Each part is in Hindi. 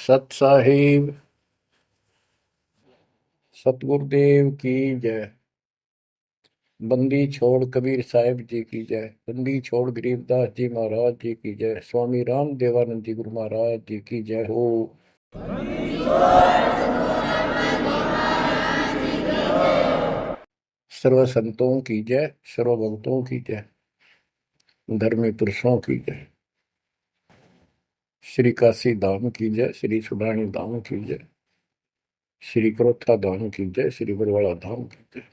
सत साहिब सतगुरुदेव की जय। बंदी छोड़ कबीर साहिब जी की जय। बंदी छोड़ गरीबदास जी महाराज जी की जय। स्वामी राम देवानंद जी गुरु महाराज जी की जय हो। सर्व संतों की जय, सर्व भक्तों की जय, धर्मी पुरुषों की जय। श्री काशी धाम की जय, श्री सुडानी धाम की जय, श्री क्रोथा धाम की जय, श्री बरवाड़ा धाम की जय।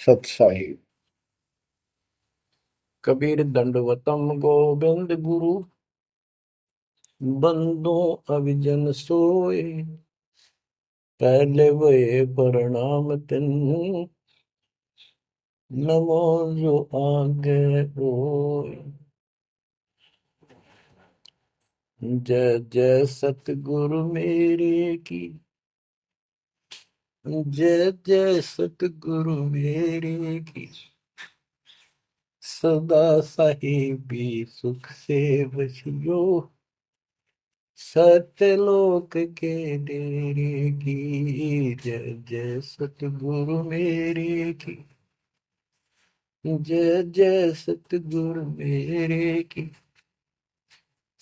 सत साहिब कबीर दंडवतम गोविंद गुरु, बंदो अविजन सोए। पहले वे प्रणाम तिन, नमो जो आगे होए। जय जय सतगुरु मेरे की, जय जय सतगुरु मेरे की। सदा साहिबी सुख से बसियो, सत्यलोक के डेरे की। जय जय सतगुरु मेरे की, जय जय सतगुरु मेरे की।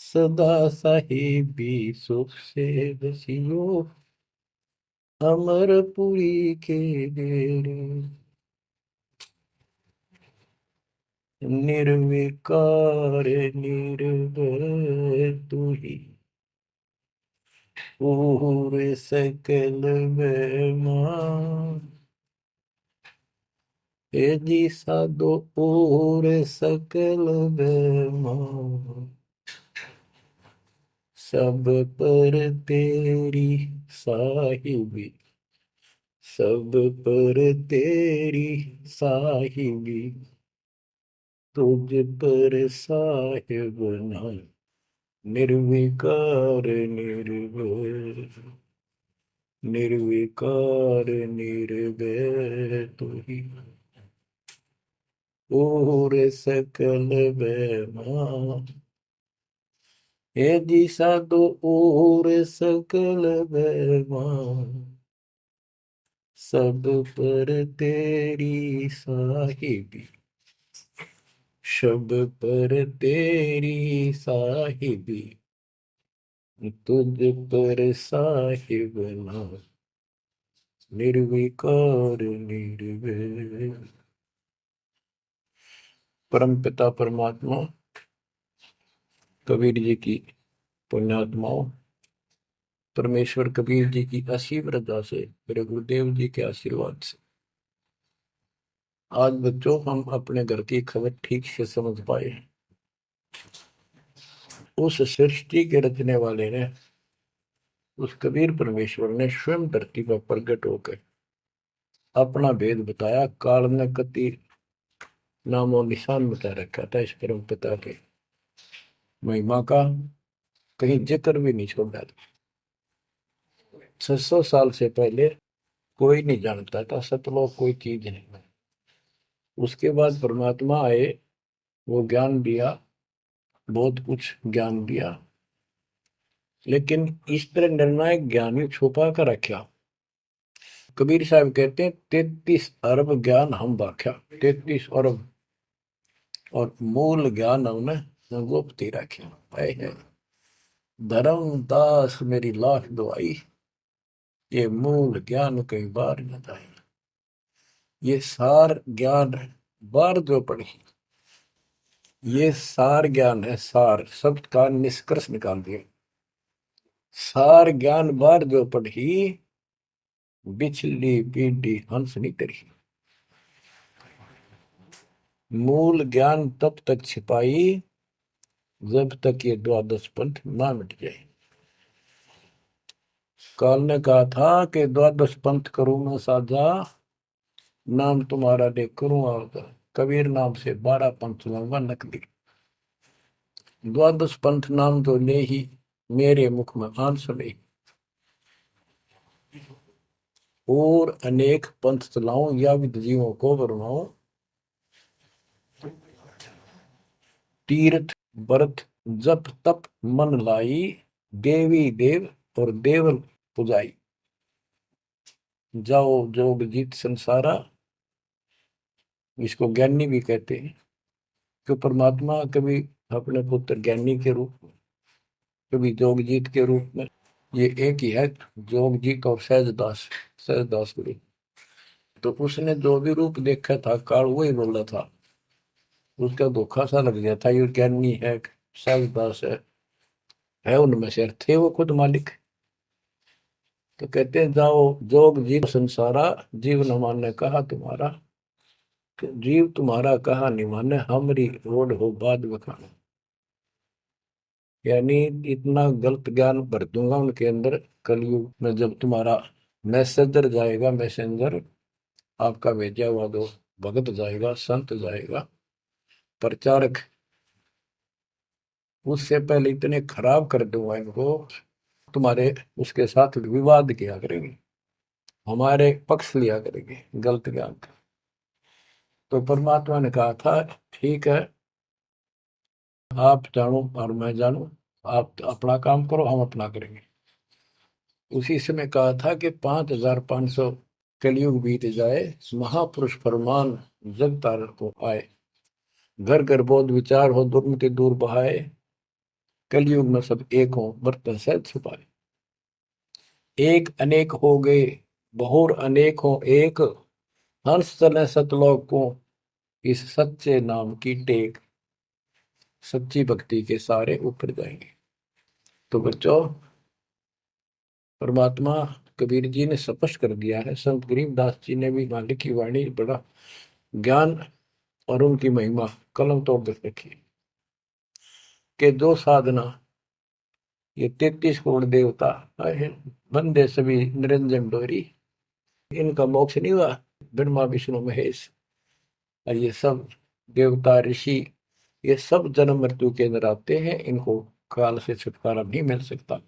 सदा साहिबी सुख से बसियो, अमरपुरी के डेरे। निर्विकार निर्भय तू ही, पूर सकल बेमान। हे जी साधो पूर सकल बेमान। सब पर तेरी साहिबी, सब पर तेरी साहिबी। तुझ पर साहिब नहीं, निर्विकार निर्भय। निर्विकार निर्भय तू ही, और सकल बेमान। हे जी साधो और सकल बेमान। सब पर तेरी साहिबी, सब पर तेरी साहिबी। तुझ पर साहिब ना, निर्विकार निर्भय। परम पिता परमात्मा कबीर जी की पुण्यात्माओं, परमेश्वर कबीर जी की असीम रजा से, मेरे गुरुदेव जी के आशीर्वाद से आज बच्चों हम अपने घर की खबर ठीक से समझ पाए। उस सृष्टि के रचने वाले ने, उस कबीर परमेश्वर ने स्वयं धरती पर प्रकट होकर अपना भेद बताया। काल ने कति नामो निशान बता रखा था इस परम पिता के महिमा का, कहीं जिक्र भी नहीं छोड़ा था। 600 साल से पहले कोई नहीं जानता था सतलोक कोई चीज नहीं। उसके बाद परमात्मा आए, वो ज्ञान दिया, बहुत कुछ ज्ञान दिया, लेकिन इस तरह निर्णायक ज्ञान ही छुपा कर रखा। कबीर साहब कहते हैं 33 अरब ज्ञान हम बाख्या, 33 अरब, और मूल ज्ञान हमने गुप्त ही रखा है। धर्मदास मेरी लाख दुआई, ये मूल ज्ञान कई बार न जाए। ये सार ज्ञान बार जो पढ़ी, ये सार ज्ञान है। सार शब्द का निष्कर्ष निकाल दिया। सार ज्ञान बार जो पढ़ी, बिछली पीढ़ी हंस नहीं तरी। मूल ज्ञान तब तक छिपाई जब तक ये द्वादश पंथ ना मिट जाए। काल ने कहा था कि द्वादश पंथ करूं मैं साझा, नाम तुम्हारा दे करूं आवता। कबीर नाम से 12 पंथ लूंगा नकली। द्वादश पंथ नाम तो ले ही, मेरे मुख में आन सुने। और अनेक पंथ चलाऊं, या विद जीवों को बरमाऊं। तीर्थ व्रत जप तप मन लाई, देवी देव और देवल पुजाई, जाओ जोग जीत संसारा, इसको ज्ञानी भी कहते हैं। कि परमात्मा कभी अपने पुत्र ज्ञानी के रूप में, कभी जोगजीत के रूप में, ये एक ही है, जोगजीत और सहजदास, सहजदास गुरु। तो उसने जो भी रूप देखा था काल वही बोला था, उसका धोखा सा लग गया था, ये ज्ञानी है सहजदास है उनमें से, थे वो खुद मालिक। तो कहते हैं जाओ जोग जीव संसारा, जीव न माने कहा तुम्हारा, कि जीव तुम्हारा कहा नहीं माने, हमारी रोड हो बाद बखाना। यानी इतना गलत ज्ञान भर दूंगा उनके अंदर कलयुग में, जब तुम्हारा मैसेंजर जाएगा, मैसेंजर आपका भेजा हुआ दो भगत जाएगा, संत जाएगा, प्रचारक, उससे पहले इतने खराब कर दूंगा इनको, तुम्हारे उसके साथ विवाद किया करेंगे, हमारे पक्ष लिया करेंगे गलत ज्ञान का। तो परमात्मा ने कहा था ठीक है, आप जानो और मैं जानू, आप अपना काम करो, हम अपना करेंगे। उसी समय कहा था कि 5500 कलयुग बीत जाए, महापुरुष फरमान जग तारण को आए, घर घर बोध विचार हो, दुर्मति दूर बहाए, कलयुग में सब एक हो, बर्तन सहज छुपाए। एक अनेक हो गए, बहुर अनेक हो एक, हंस चले सतलोक को, इस सच्चे नाम की टेक, सच्ची भक्ति के सारे ऊपर जाएंगे। तो बच्चों, परमात्मा कबीर जी ने स्पष्ट कर दिया है, संत गरीबदास जी ने भी मालिक की वाणी बड़ा ज्ञान और उनकी महिमा कलम तोड़ कर रखी, कि जो साधना ये 33 करोड़ देवता बंदे सभी निरंजन डोरी, इनका मोक्ष नहीं हुआ, ब्रह्मा विष्णु महेश, और ये सब देवता ऋषि, ये सब जन्म मृत्यु के अंदर आते हैं, इनको काल से छुटकारा नहीं मिल सकता।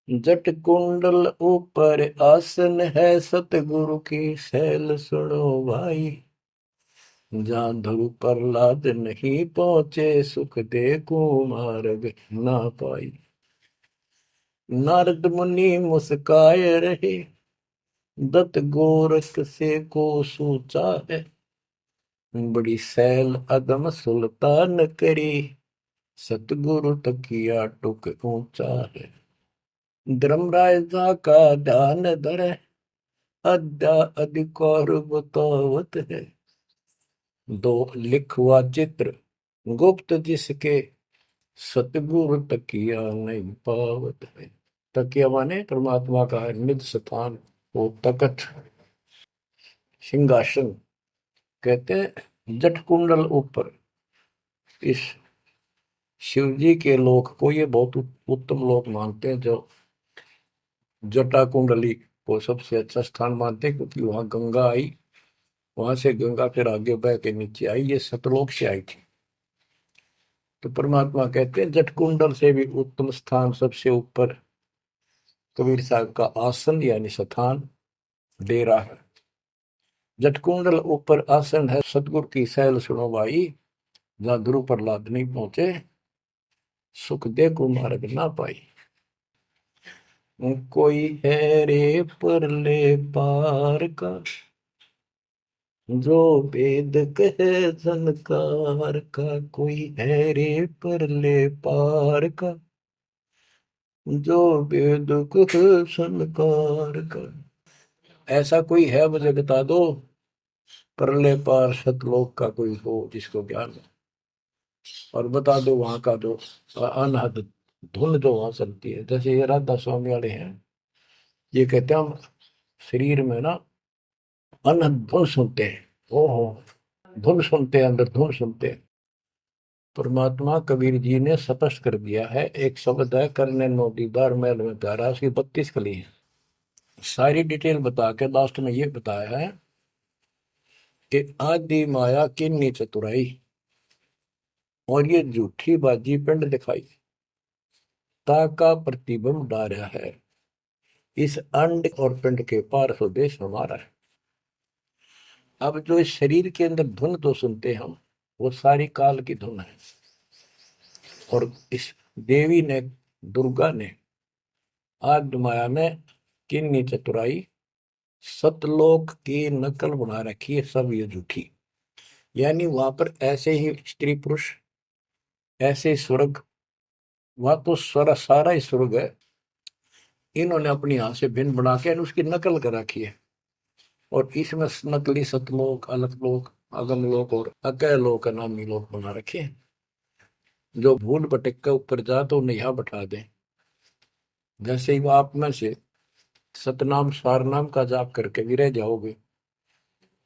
जट कुंडल ऊपर आसन है, सतगुरु की सैल सुनो भाई, जहाँ ध्रुव प्रहलाद नहीं पहुंचे, सुख दे कुमार्ग ना पाई। नारद मुनि मुस्काए रहे, दत्त गोरख से को सोचा है, बड़ी सैल अदम सुल्तान करी, सतगुरु तकिया टुक ऊंचा है। धर्मराजा का ध्यान धरे, अद्या अधिकार बतावत है, दो लिखवा चित्र गुप्त जिसके, सतगुरु तकिया नहीं पावत है। तकिया माने परमात्मा का निज स्थान, वो तकत सिंहासन। कहते हैं जट कुंडल ऊपर, इस शिव जी के लोक को ये बहुत उत्तम लोक मानते हैं, जो जटा कुंडली को सबसे अच्छा स्थान मानते हैं, क्योंकि वहां गंगा आई, वहां से गंगा फिर आगे बह के नीचे आई, ये सतलोक से आई थी। तो परमात्मा कहते हैं जट कुंडल से भी उत्तम स्थान, सबसे ऊपर कबीर साहब का आसन यानी स्थान, डेरा है। जटकुंडल ऊपर आसन है, सतगुरु की सैल सुनो भाई, जहां ध्रुव प्रहलाद नहीं पहुंचे, सुख दे को मार्ग ना पाई। कोई है रे परले पार का, जो वेद कहे झनकार का, कोई है रे परले पार का, जो वेद कहे झनकार का। ऐसा कोई है मुझे बता दो, परले पार सतलोक का कोई हो जिसको ज्ञान है, और बता दो वहां का जो अनहद धुन जो वहां चलती है। जैसे ये राधा स्वामी वाले हैं, ये कहते हैं हम शरीर में ना अनहद धुन सुनते हैं, ओहो धुन सुनते हैं, अंदर धुन सुनते हैं। परमात्मा कबीर जी ने स्पष्ट कर दिया है, एक शब्द है, करने नो दीदार महल में प्यारा, उसकी 32 कली है। सारी डिटेल बता के लास्ट में ये बताया है कि आदि माया किन्नी चतुराई, और ये झूठी बाजी पिंड दिखाई, ताका प्रतिबिंब डारा है, इस अंड और पिंड के पार स्वदेश हमारा है। अब जो इस शरीर के अंदर धुन तो सुनते हम, वो सारी काल की धुन है, और इस देवी ने, दुर्गा ने, आद्य माया ने किन्नी चतुराई, सतलोक की नकल बना रखी है, सब ये झूठी। यानी वहां पर ऐसे ही स्त्री पुरुष, ऐसे ही स्वर्ग, वहां तो सारा सारा ही स्वर्ग है, इन्होंने अपनी हाथ से भिन्न बना के उसकी नकल कर रखी है। और इसमें नकली सतलोक, अलकलोक, अगमलोक और अकैलोक नामी लोक बना रखे हैं। जो भूल भटक के ऊपर जा तो उन्हें यहाँ बैठा दें। जैसे ही वो आप में से सतनाम सारनाम का जाप करके भी रह जाओगे,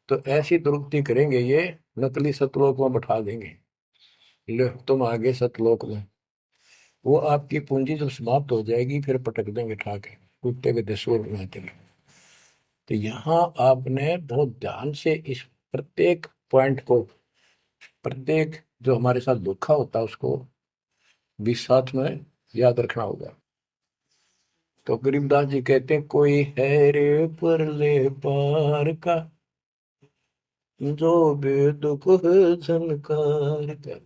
तो ऐसी दुरुक्ति करेंगे ये, नकली सतलोक में बैठा देंगे। लो तुम आगे सतलोक में, वो आपकी पूंजी जब समाप्त हो जाएगी फिर पटक देंगे ठाके, कुत्ते के दसूर में चले। तो यहाँ आपने बहुत ध्यान से इस प्रत्येक पॉइंट को, प्रत्येक जो हमारे साथ धोखा होता है उसको भी साथ में याद रखना होगा। तो गरीबदास जी कहते हैं, कोई है रे परले पार का, जो बेदुख झनकार का,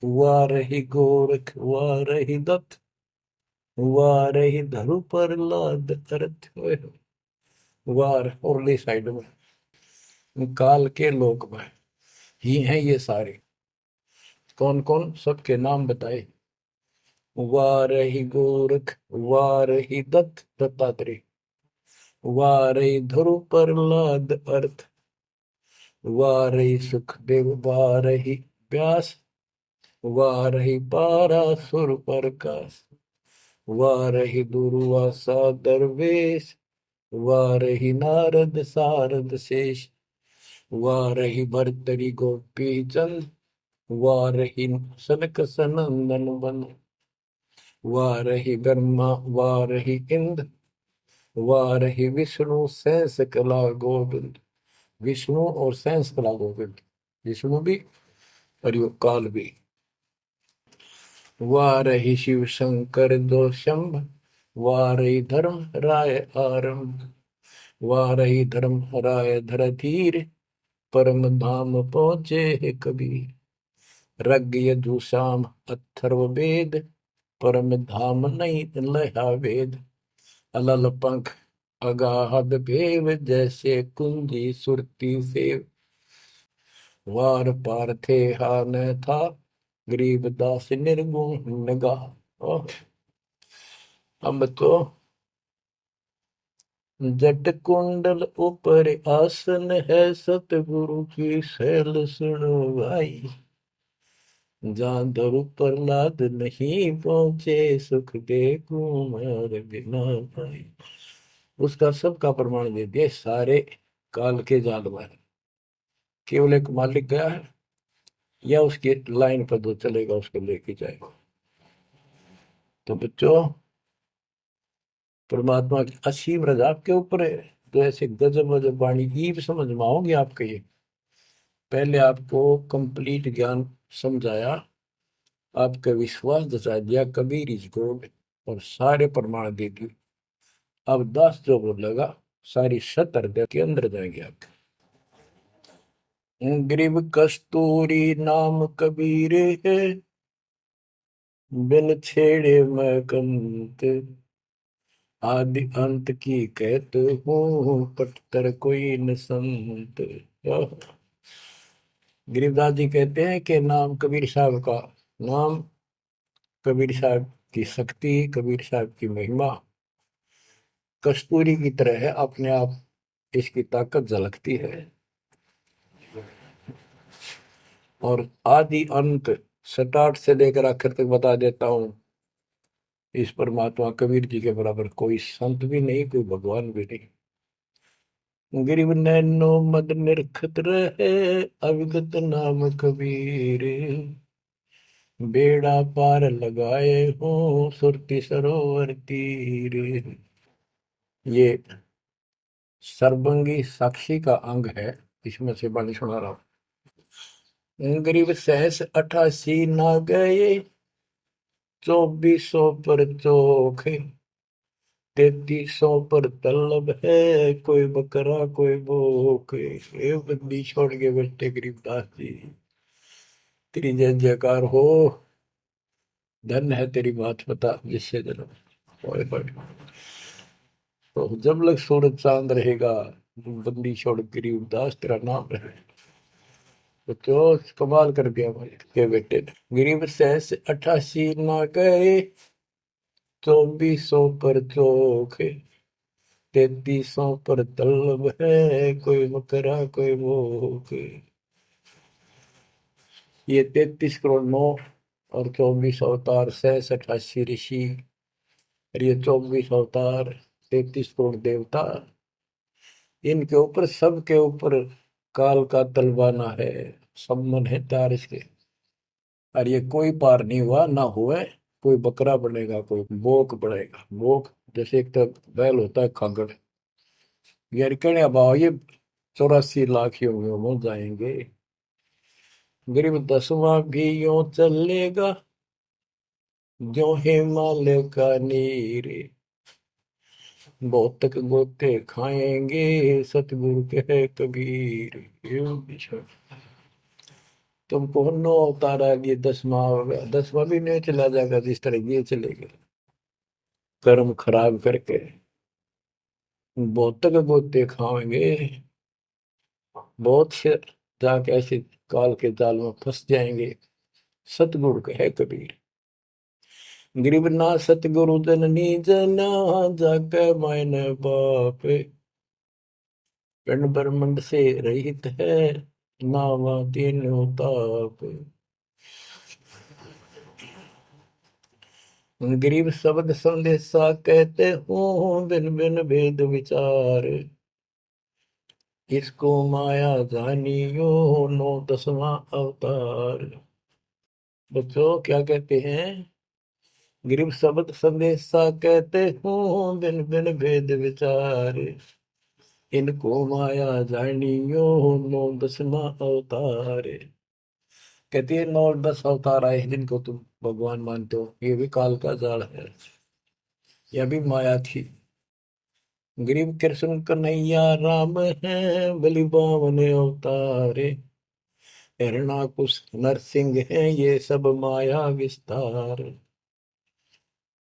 वाह रही गोरख वाह रही दत्त, वाह रही धरु पर लाद अर्थ, वार औरली साइड में काल के लोक में ही हैं ये सारे। कौन कौन, सबके नाम बताए। वाह रही गोरख, वाह रही दत्त दत्तात्रेय, वाह रही ध्रुव प्रहलाद अर्थ, वाह रही सुखदेव, वाह रही व्यास, वाह रही पारासुर प्रकाश, वाह रही दुर्वासा दरवेश, वाह रही नारद सारद शेष, वाह रही भरतरी गोपी चंद, वाह रही सनक सनंदन बन, वाह रही ब्रह्मा, वाह रही इंद्र, वाह रही विष्णु सहस कला गोविंद। विष्णु और सहस कला गोविंद, विष्णु भी और यो काल भी। वाह रही शिव शंकर दो शंभ, वाह रही धर्म राय आरंभ, वाह रही धर्म राय धर धीर, परम धाम पहुंचे है कबीर। रग यजुषाम अथर्व वेद, परम धाम नहीं लया वेद। अलल पंख अगाहद भेव, जैसे कुंजी सुरती सेव। वार पार थे हा न था, गरीब दास निर्गुण नगा। हम तो जट कुंडल ऊपर आसन है, सतगुरु की शैल सुनो भाई। जहाँ धरु प्रहलाद नहीं पहुंचे, सुख दे कुमार बिना पाई। उसका सबका प्रमाण दे दिया सारे काल के जाल में। केवल एक मालिक गया है या उसकी लाइन पर जो चलेगा उसको लेके जाएगा। तो बच्चों, परमात्मा की असीम रजा आपके ऊपर है। तो ऐसे गजब गजब वाणी की समझ में आओगे आपके। ये पहले आपको कंप्लीट ज्ञान समझाया, आपका विश्वास जता दिया कबीर इज गॉड, और सारे प्रमाण दे दिए। अब 10 जो बोलेगा सारी 70 हृदय के अंदर जाएंगे आपके। ग्रीव कस्तूरी नाम कबीर है, बिन छेड़े मैं कंत। आदि अंत की कहत हूँ, पटतर कोई न संत। गरीबदास जी कहते हैं कि नाम कबीर साहब का नाम, कबीर साहब की शक्ति, कबीर साहब की महिमा कस्तूरी की तरह है, अपने आप इसकी ताकत झलकती है। और आदि अंत स्टार्ट से लेकर आखिर तक बता देता हूं। इस परमात्मा कबीर जी के बराबर कोई संत भी नहीं, कोई भगवान भी नहीं। गिरिव नैनो मद निरखत रहे, अविगत नाम कबीर। बेड़ा पार लगाए हो, सुरति सरोवर तीर। ये सर्वंगी साक्षी का अंग है, इसमें से बाणी सुना रहा हूं। गरीब सहस 88 ना गए, 2400 पर चोख। 3300 पर तलब है, कोई बकरा कोई भूख। ये बंदी छोड़ के बैठे गरीबदास जी, तेरी जय जयकार हो। धन है तेरी बात पता जिससे जन्म। ओए होए। तो जब लग सूरज चांद रहेगा, बंदी छोड़ गरीब दास तेरा नाम रहे। तो जो कमाल कर दिया भाई के बेटे ने। गरीब सहस 88 ना गए, 2400 पर चोखे, 3300 पर तलब है, कोई मकरा कोई भूख। ये 33 करोड़ नौ और 24 अवतार, सहस 88 ऋषि, और ये 24 अवतार, 33 करोड़ देवता, इनके ऊपर सबके ऊपर काल का तलवाना है, सम्मन है तार इसके। और ये कोई पार नहीं हुआ ना हुए। कोई बकरा बनेगा, कोई बोक बनेगा। बोक जैसे एक तो बैल होता है खागड़, यार कहने अब आओ ये 84 लाख ही होंगे हो जाएंगे। गरीब 10वां भी यूं चलेगा, जो हिमालय का नीर, बहुतक गोते खाएंगे, सतगुरु के कबीर। यूं बिछड़ तुमको नो अवतारा लिए 10वां होगा, 10वां भी नहीं चला जाएगा जिस तरह ये चलेगा कर्म खराब करके। बहुतक गोते खाएंगे, बहुत से जाके ऐसे काल के जाल में फंस जाएंगे। सतगुरु कहे कबीर, गरीब ना सतगुरु जननी जना, जाके मायने बाप, पिंड ब्रह्मंड से रहित है, नावा तीनों ताप। गरीब शब्द संदेशा कहते हूँ, बिन बिन भेद विचार, इसको माया जानियो, नो 10वां अवतार। बच्चों क्या कहते हैं? गरीब शब्द संदेशा कहते हूँ, बिन बिन भेद विचार, इनको माया जानियो, नो 10वां अवतार। कहती है 9 और 10 अवतार आए हैं जिनको तुम भगवान मानते हो, ये भी काल का जाल है, यह भी माया थी। गरीब कृष्ण कन्हैया राम है, बलि बावन अवतारे, हिरणाकुश नरसिंह है, ये सब माया विस्तार।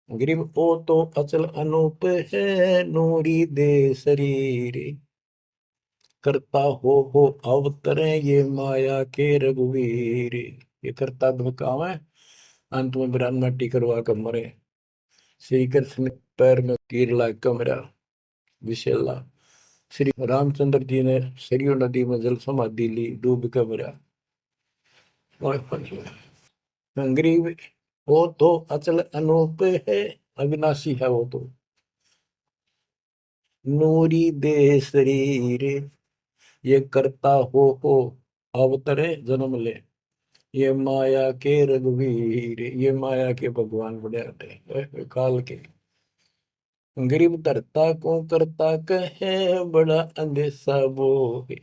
गरीब ओ तो अचल अनूप है, नूरी दे शरीर, करता हो अवतरे, ये माया के रघुवीर। ये करता तो काम है, अंत में बिरान मट्टी करवा कर मरे। श्री कृष्ण पैर में तीर लाग कर मरा विशेला। श्री रामचंद्र जी ने सरयू नदी में जल समाधि ली, डूब कर मरा। गरीब वो तो अचल अनूप है, अविनाशी है वो तो, नूरी दे शरीर, ये करता हो अवतरे जन्म ले, ये माया के रघुवीर। ये माया के भगवान बड़े आते हैं काल के। गरीब धरता को करता कहे, बड़ा अंदेशा बोहे,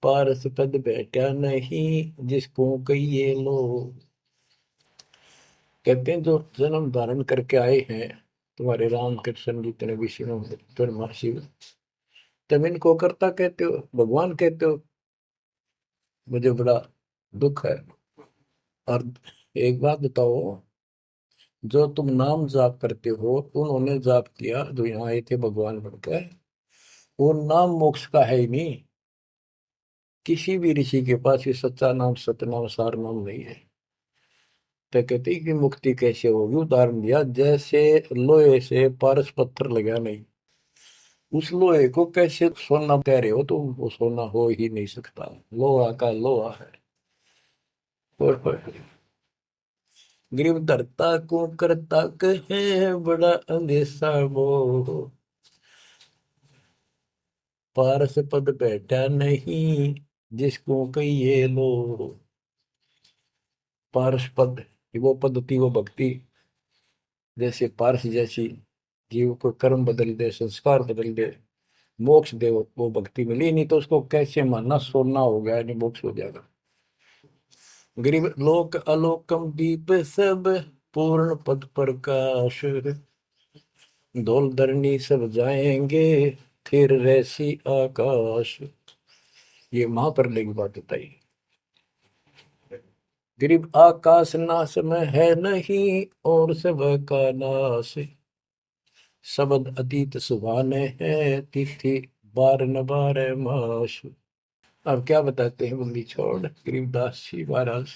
पारस पद बैठा नहीं, जिसको कहिए लो। कहते हैं जो जन्म धारण करके आए हैं तुम्हारे राम कृष्ण जितने विष्णु ब्रह्मा शिव, तुम इनको करता कहते हो, भगवान कहते हो। मुझे बड़ा दुख है। और एक बात बताओ, जो तुम नाम जाप करते हो, उन्होंने जाप किया जो यहाँ आए थे भगवान बनकर, वो नाम मोक्ष का है ही नहीं। किसी भी ऋषि के पास ये सच्चा नाम सतनाम सार नाम नहीं है। तो कहते हैं कि मुक्ति कैसे होगी, उदाहरण दिया जैसे लोहे से पारस पत्थर लगा नहीं, उस लोहे को कैसे सोना कह रहे हो तुम, वो सोना हो ही नहीं सकता, लोहा का लोहा है। और गरीब धरता को करता कहे, बड़ा अंदेशा वो, पारस पद बैठा नहीं, जिसको कहिए लो। पारस पद वो पद्धति वो भक्ति, जैसे पारस जैसी जीव को कर्म बदल दे, संस्कार बदल दे, मोक्ष दे, वो भक्ति मिली नहीं तो उसको कैसे मानना सोना हो गया नहीं मोक्ष हो जाएगा। गरीब लोक अलोकम दीप सब, पूर्ण पद प्रकाश, धौल धरनी सब जाएंगे, फिर रहसी आकाश। ये महाप्रलय की बात बताई। गरीब आकाश नाश में है नहीं, और सब का नाश। शब्द अतीत सुभाने है, तिथि बार न बार मास। अब क्या बताते हैं बंदी छोड़ गरीबदास जी महाराज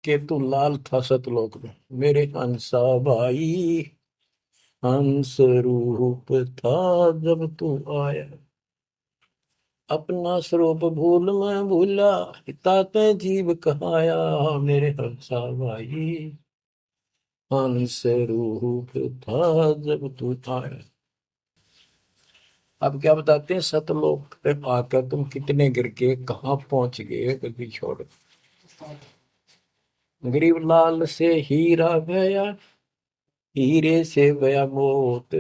के, तू लाल था सतलोक में मेरे हंसा भाई। हंस रूप था जब तू आया, अपना स्वरूप भूल मैं भूला, ताते जीव कहाया मेरे हंसा भाई। हंस रूप था जब तू आया। अब क्या बताते हैं, सतलोक पे आकर तुम कितने गिर के कहाँ पहुंच गए कभी छोड़। गरीब लाल से हीरा गया, हीरे से गया मोत,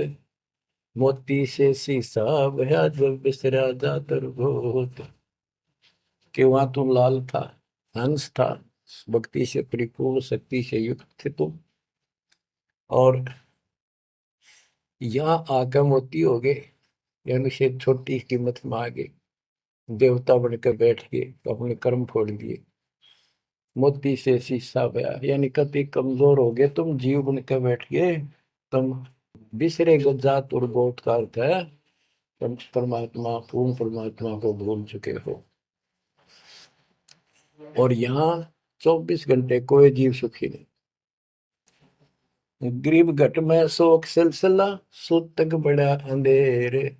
मोती से शीशा गया जो बिसरा जातर भूत। कि वहां तुम लाल था, हंस था, भक्ति से परिपूर्ण शक्ति से युक्त थे तुम, और यहाँ आकर मोती हो गए, यानी से छोटी कीमत में आ गए, देवता बनकर बैठ गए, अपने कर्म फोड़ लिए। मोती से शीशा गया, यानी कति कमजोर हो गए तुम, जीव बनकर बैठ गए तुम। बिसरे जात और गोत का अर्थ है परमात्मा, पूर्ण परमात्मा को भूल चुके हो। और यहाँ 24 घंटे कोई जीव सुखी नहीं। गरीब घट में शोक सिलसिला, सूतक बड़ा अंधेरे,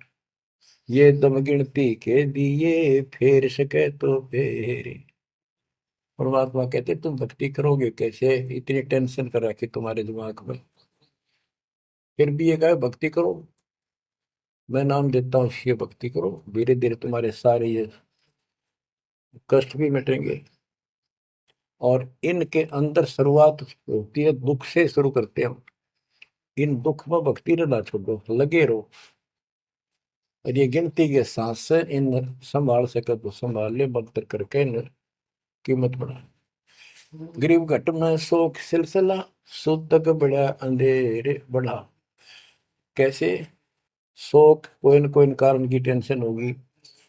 ये दम गिनती के दिए फेर सके तो फेरे। परमात्मा कहते तुम भक्ति करोगे कैसे, इतनी टेंशन कर रखी तुम्हारे दिमाग में, फिर भी ये कहे भक्ति करो, मैं नाम देता हूँ ये भक्ति करो, धीरे धीरे तुम्हारे सारे ये कष्ट भी मिटेंगे। और इनके अंदर शुरुआत होती है दुख से, शुरू करते हैं हम। इन दुख में भक्ति रहना छोड़ो, लगे रहो, और ये गिनती के सांस से इन संभाल सके तो संभाल ले, मंत्र करके इन कीमत बढ़ा। गरीब घट में शोक सिलसिला, सूतक बड़ा अंधेरे बढ़ा। कैसे, शोक कोई न कोई कारण की टेंशन होगी,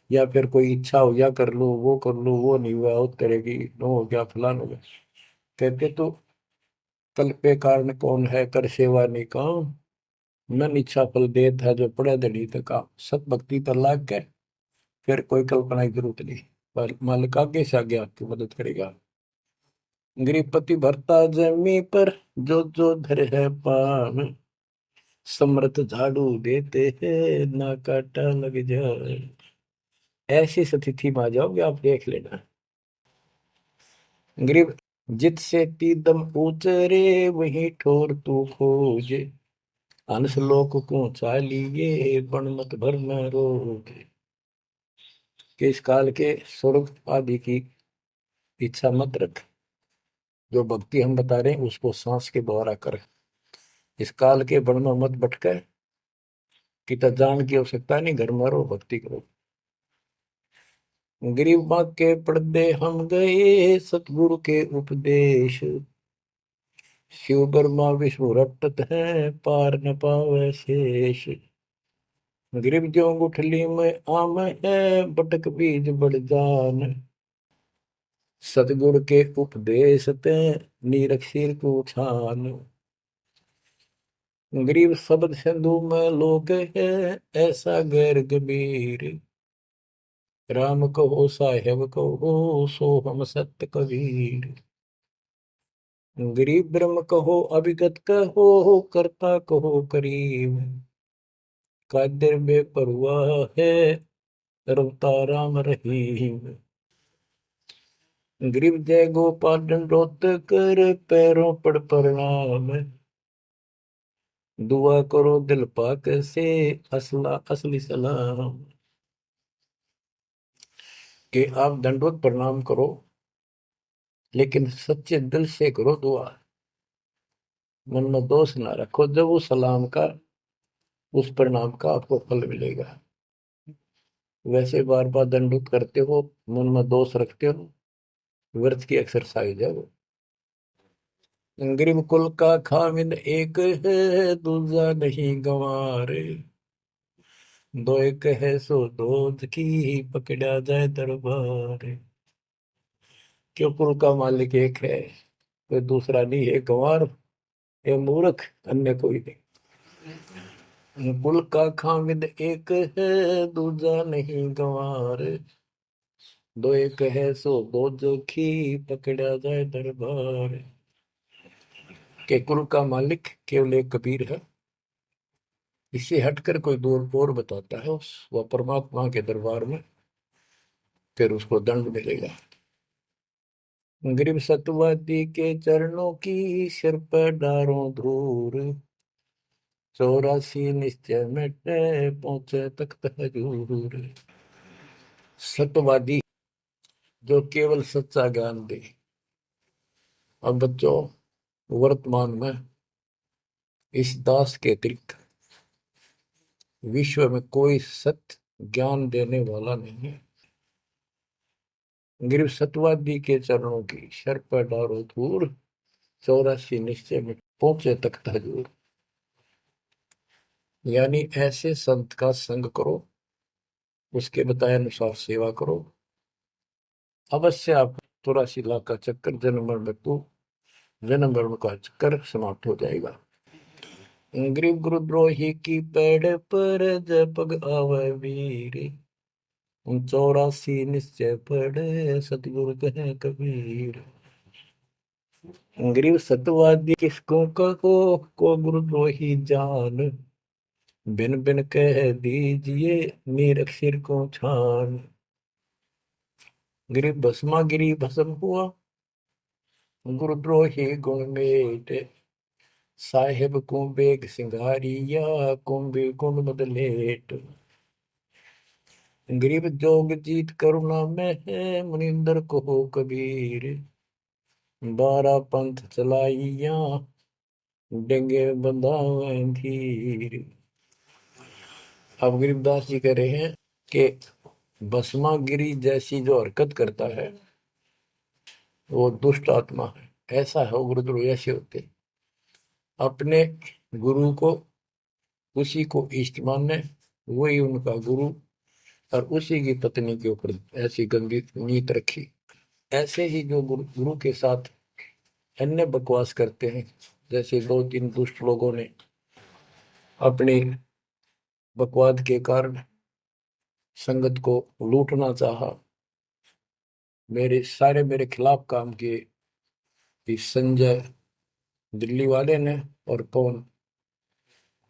या फिर कोई इच्छा हो, या कर लो वो कर लो, वो नहीं हुआ उस तरह की, नो हो गया फलान हो गया। कहते तो कल पे कारण कौन है, कर सेवा नहीं काम, मन इच्छा फल देत है जो पड़े धनी तक काम। सत भक्ति पर लाग के फिर कोई कल्पना की जरूरत नहीं, पर मालिक आगे से आगे आपकी मदद करेगा। गृहपति भरता जमी पर, जो धर है पान, समर्थ झाड़ू देते हैं ना काटा लग जाए। ऐसी स्थिति में आ जाओगे आप, देख लेना। गरीब जित से तीदम उतरे, वही ठोर तू खोजे, हंस लोक को चालिए बन मत भर में रोगे। कि इस काल के स्वर्ग आदि की इच्छा मत रख, जो भक्ति हम बता रहे हैं उसको सांस के द्वारा कर। इस काल के बन में मत भटके, कि जान की आवश्यकता नहीं, घर में रहो भक्ति करो। गरीब बाग के पर्दे हम गए, सतगुरु के उपदेश, शिव ब्रह्मा विष्णु रटत है, पार न पावे शेष। गरीब जो गुठली में आम है, बटक बीज बढ़ जान, सतगुरु के उपदेश ते नीरख सिर को छान। गरीब शब्द सिंधु में लोक है, ऐसा गैर गंभीर, राम कहो साहेब कहो सो हम सत्य कबीर। गरीब ब्रह्म कहो अभिगत कहो, करता कहो करीब, कादिर बेपरवाह है रवता राम रहीम। गरीब जय गोपाल दंडोत कर, पैरों पड़ प्रणाम, दुआ करो दिल पाक से, असला असली सलाम। कि आप दंडोत प्रणाम करो, लेकिन सच्चे दिल से करो दुआ, मन में दोष ना रखो, जब वो सलाम का, उस प्रणाम का आपको फल मिलेगा। वैसे बार बार दंडोत करते हो, मन में दोष रखते हो, व्यर्थ की एक्सरसाइज है वो। गरीब कुल का खामिद एक है, दूजा नहीं गंवारे, दो एक है सो दूध की, पकड़ा जाए दरबार। क्यों कुल का मालिक एक है, कोई दूसरा नहीं है। गंवार ये मूर्ख, अन्य कोई नहीं। कुल का खामिद एक है, दूजा नहीं गंवार। दो एक है सो दो जोखी, पकड़ा जाए दरबार। के कुल का मालिक केवल एक कबीर है। इससे हटकर कोई दूर और बताता है उस वह परमात्मा के दरबार में, फिर उसको दंड मिलेगा। गरीब सतवादी के चरणों की सिर पर डारों धूर, 84 निश्चय मिटे पहुंचे तख्त हजूर। सत्यवादी जो केवल सच्चा ज्ञान दे। अब बच्चों, वर्तमान में इस दास के अतिरिक्त विश्व में कोई सत्य ज्ञान देने वाला नहीं है। गिरव सतवादी के चरणों की शर पर डारो धूर, 84 निश्चय में पहुंचे तख्त हजूर। यानी ऐसे संत का संग करो, उसके बताए अनुसार सेवा करो, अवश्य आप 84 लाख का चक्कर जन्म मरण मृत्यु जन्म मरण का चक्कर समाप्त हो जाएगा। गरीब गुरुद्रोही की पेड़ पर जब पग आवे वीर, 84 निश्चय पढ़े सतगुरु कहे कबीर। गरीब सतवादी किसको को गुरुद्रोही जान, बिन बिन कह दीजिए निरक्षर को छान। गरीब भस्मा गिरी भस्म हुआ, गुरुद्रोही गुण मेट, साहेब को बेग सिंगारिया, कुंभी कुंड बदलेट। गरीब जोग जीत करुणा में है, मुनिंदर को हो कबीर, 12 पंथ चलाइया, डेंगे बंधावे धीर। अब गरीबदास जी कह रहे हैं कि भस्मागिरी जैसी जो हरकत करता है वो दुष्ट आत्मा है। ऐसा है वो गुरुद्रोही ऐसे होते, अपने गुरु को उसी को इष्ट माने, वही उनका गुरु, और उसी की पत्नी के ऊपर ऐसी गंदी नीत रखी। ऐसे ही जो गुरु के साथ अन्य बकवास करते हैं, जैसे 2-3 दुष्ट लोगों ने अपनी बकवाद के कारण संगत को लूटना चाहा, मेरे खिलाफ काम किए, इस संजय दिल्ली वाले ने और पवन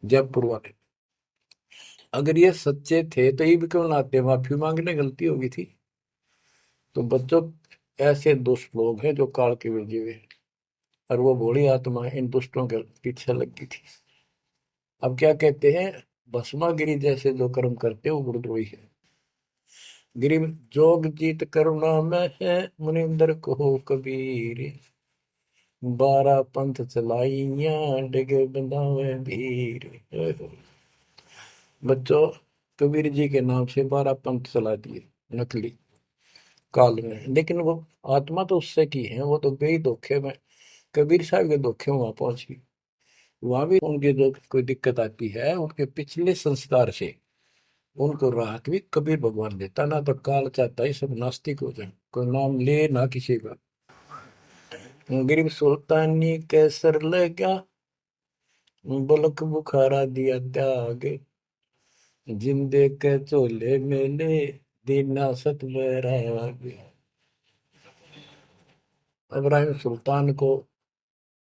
जयपुर वाले। अगर ये सच्चे थे तो ये भी क्यों ना आते, माफी मांगने, गलती होगी थी। तो बच्चों, ऐसे दुष्ट लोग हैं जो काल के भेजे हुए, और वो भोली आत्मा इन दुष्टों के पीछे लगी थी। अब क्या कहते हैं, भस्मागिरी जैसे जो कर्म करते वो गुरुद्रोही है। गिरी जोग जीत करुणा में है, मुनिंदर को कबीर, 12 पंथ चलाइया, डिगे बंधावे भीर। बच्चों, कबीर जी के नाम से 12 पंथ चला दिए नकली काल में, लेकिन वो आत्मा तो उससे की है, वो तो गई धोखे में, कबीर साहब के धोखे में वहां पहुंची। वहां भी उनकी जो कोई दिक्कत आती है, उनके पिछले संस्कार से उनको राहत भी कबीर भगवान देता। ना तो काल चाहता है सब नास्तिक हो जाए, कोई नाम ले ना किसी का। गरीब सुल्तानी कैसर लगा, बलक बुखारा दिया त्याग, जिंदे के चोले मेले, दीना सत बैराग। इब्राहिम सुल्तान को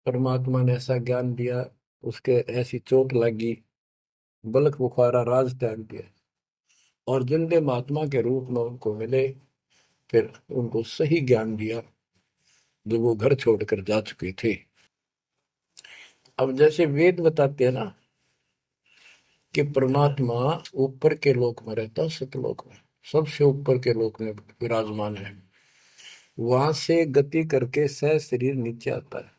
परमात्मा ने ऐसा ज्ञान दिया, उसके ऐसी चोट लगी, बलक बुखारा राज त्याग दिया, और जिंदे महात्मा के रूप में उनको मिले, फिर उनको सही ज्ञान दिया जो वो घर छोड़कर जा चुके थे। अब जैसे वेद बताते हैं ना कि परमात्मा ऊपर के लोक में रहता है, सतलोक में, सबसे ऊपर के लोक में विराजमान है। वहां से गति करके सह शरीर नीचे आता है,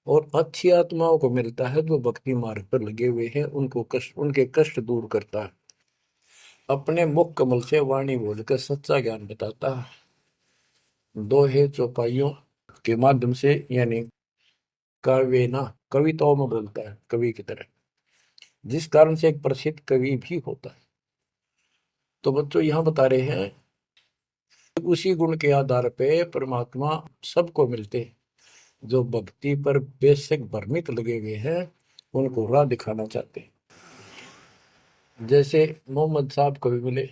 और अच्छी आत्माओं को मिलता है जो भक्ति मार्ग पर लगे हुए हैं, उनके कष्ट दूर करता है, अपने मुख कमल से वाणी बोलकर सच्चा ज्ञान बताता है। दोहे चौपाइयों के माध्यम से, यानी काव्य ना कविताओं में बोलता है कवि की तरह, जिस कारण से एक प्रसिद्ध कवि भी होता है। तो बच्चों, यहाँ बता रहे हैं उसी गुण के आधार पे परमात्मा सबको मिलते हैं। जो भक्ति पर बेशक भ्रमित लगे हुए हैं उनको राह दिखाना चाहते हैं। जैसे मोहम्मद साहब को भी मिले,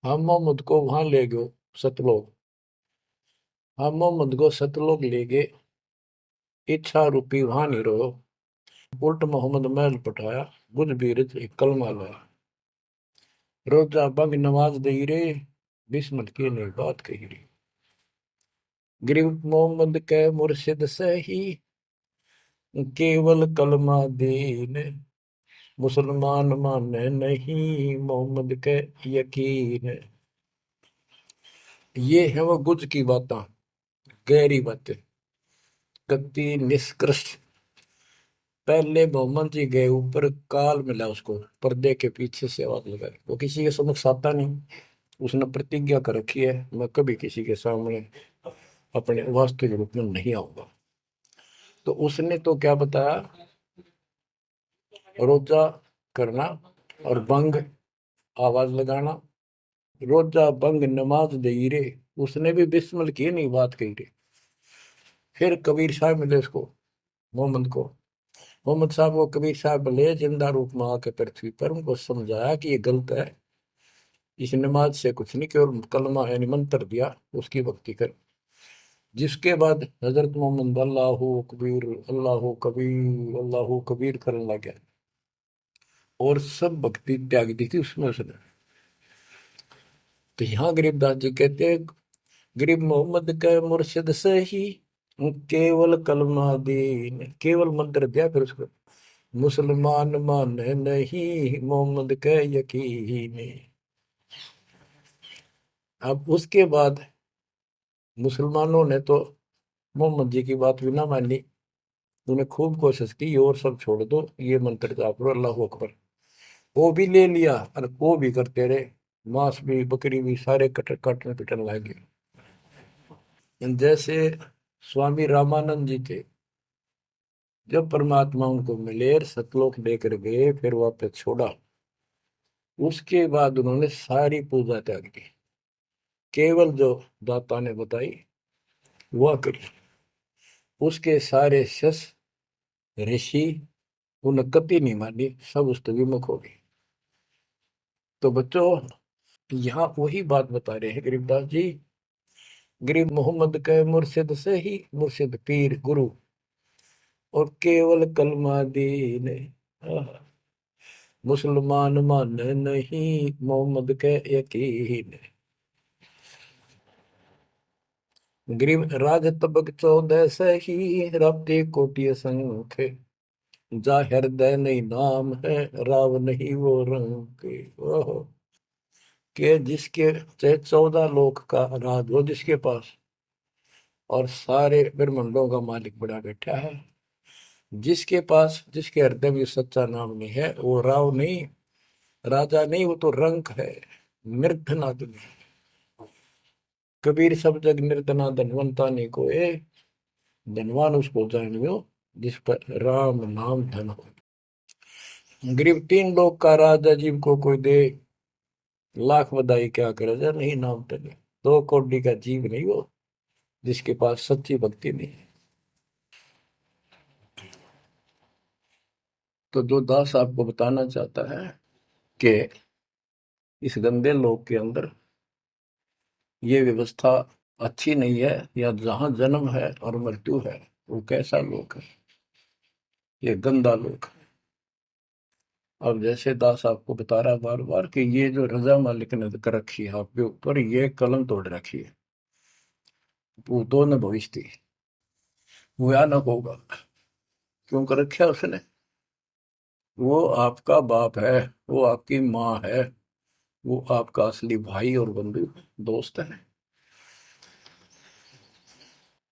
हम मोहम्मद को वहां ले गए सतलोक, हम मोहम्मद को सतलोक ले गए, इच्छा रूपी वहां नहीं रहो, उल्ट मोहम्मद महल पठाया, बुझ बीरज एक कलमा लाया, रोजा बंग नमाज दे रे, बिस्मल की नहीं बात कही रे, गिरफ्त मोहम्मद के मुर्शिद सही, केवल कलमा दीन, मुसलमान माने नहीं मोहम्मद के यकीन। ये है वो गुज की बातें, गहरी बातें, कति निष्कृष्ट। पहले मोहम्मद जी गए ऊपर, काल मिला उसको, पर्दे के पीछे से आवाज लगाई, वो किसी के समक्ष आता नहीं, उसने प्रतिज्ञा कर रखी है मैं कभी किसी के सामने अपने वास्तविक रूप में नहीं आऊंगा। तो उसने तो क्या बताया, रोजा करना और बंग आवाज लगाना, रोजा बंग नमाज दे रे, उसने भी बिस्मिल की नहीं बात कही रे। फिर कबीर साहब मिले उसको, मोहम्मद को, मोहम्मद साहब को कबीर साहब मिले जिंदा रूप में आके पृथ्वी पर, उनको समझाया कि ये गलत है, इस नमाज से कुछ नहीं, केवल कलमा यानी मंत्र दिया, उसकी भक्ति कर। जिसके बाद हजरत मोहम्मद अल्लाह कबीर अल्लाह कबीर करने लग गया और सब भक्ति त्याग दी थी उसमें उसने। तो यहाँ गरीबदास जी कहते हैं, गरीब मोहम्मद के मुर्शिद से ही केवल कलमा दीन, केवल मंत्र दिया, फिर उसको मुसलमान माने नहीं मोहम्मद के यकीन। अब उसके बाद मुसलमानों ने तो मोहम्मद जी की बात भी ना मानी, उन्हें खूब कोशिश की और सब छोड़ दो, ये मंत्र जाप करो अल्लाह अकबर, वो भी ले लिया और वो भी करते रहे, मांस भी बकरी भी सारे काटने पिटने लगे। जैसे स्वामी रामानंद जी थे, जब परमात्मा उनको मिले सतलोक लेकर गए, फिर वापस छोड़ा, उसके बाद उन्होंने सारी पूजा त्याग दी, केवल जो दाता ने बताई वह करी। उसके सारे शिष्य ऋषि उन्हें कति नहीं मानी, सब उस विमुख हो गए। तो बच्चों यहाँ वही बात बता रहे हैं गरीबदास जी, गरीब मोहम्मद के मुर्शिद से ही, मुर्शिद पीर गुरु, और केवल कलमा दीन, मुसलमान माने नहीं मोहम्मद के यकीन। गरीब राज तबक 14 से ही, राप्ती कोटि संख्य, जा हृदय नहीं नाम है, राव नहीं वो रंग के। ओहो, के जिसके चाहे 14 लोक का राज हो जिसके पास, और सारे ब्रह्मांडों का मालिक बड़ा बैठा है, जिसके पास, जिसके हृदय में सच्चा नाम नहीं है, वो राव नहीं, राजा नहीं, वो तो रंक है, निर्धन आदमी। कबीर सब जग निर्धना धनवंता नहीं कोई, धनवान उसको जानियो जिस पर राम नाम धन हो। गरीब 3 लोग का राजा जीव को कोई दे, लाख बधाई क्या करे जा नहीं नाम धने, 2 कौड़ी का जीव नहीं वो जिसके पास सच्ची भक्ति नहीं है। तो जो दास आपको बताना चाहता है कि इस गंदे लोक के अंदर ये व्यवस्था अच्छी नहीं है, या जहां जन्म है और मृत्यु है वो कैसा लोक है, ये गंदा लोक है। अब जैसे दास आपको बता रहा बार बार कि ये जो रजा मालिक ने कर रखी है आपके ऊपर, ये कलम तोड़ रखी है, वो तो न भविष्य थी, वो या न होगा, क्यों कर रखा उसने, वो आपका बाप है, वो आपकी माँ है, वो आपका असली भाई और बंधु दोस्त है।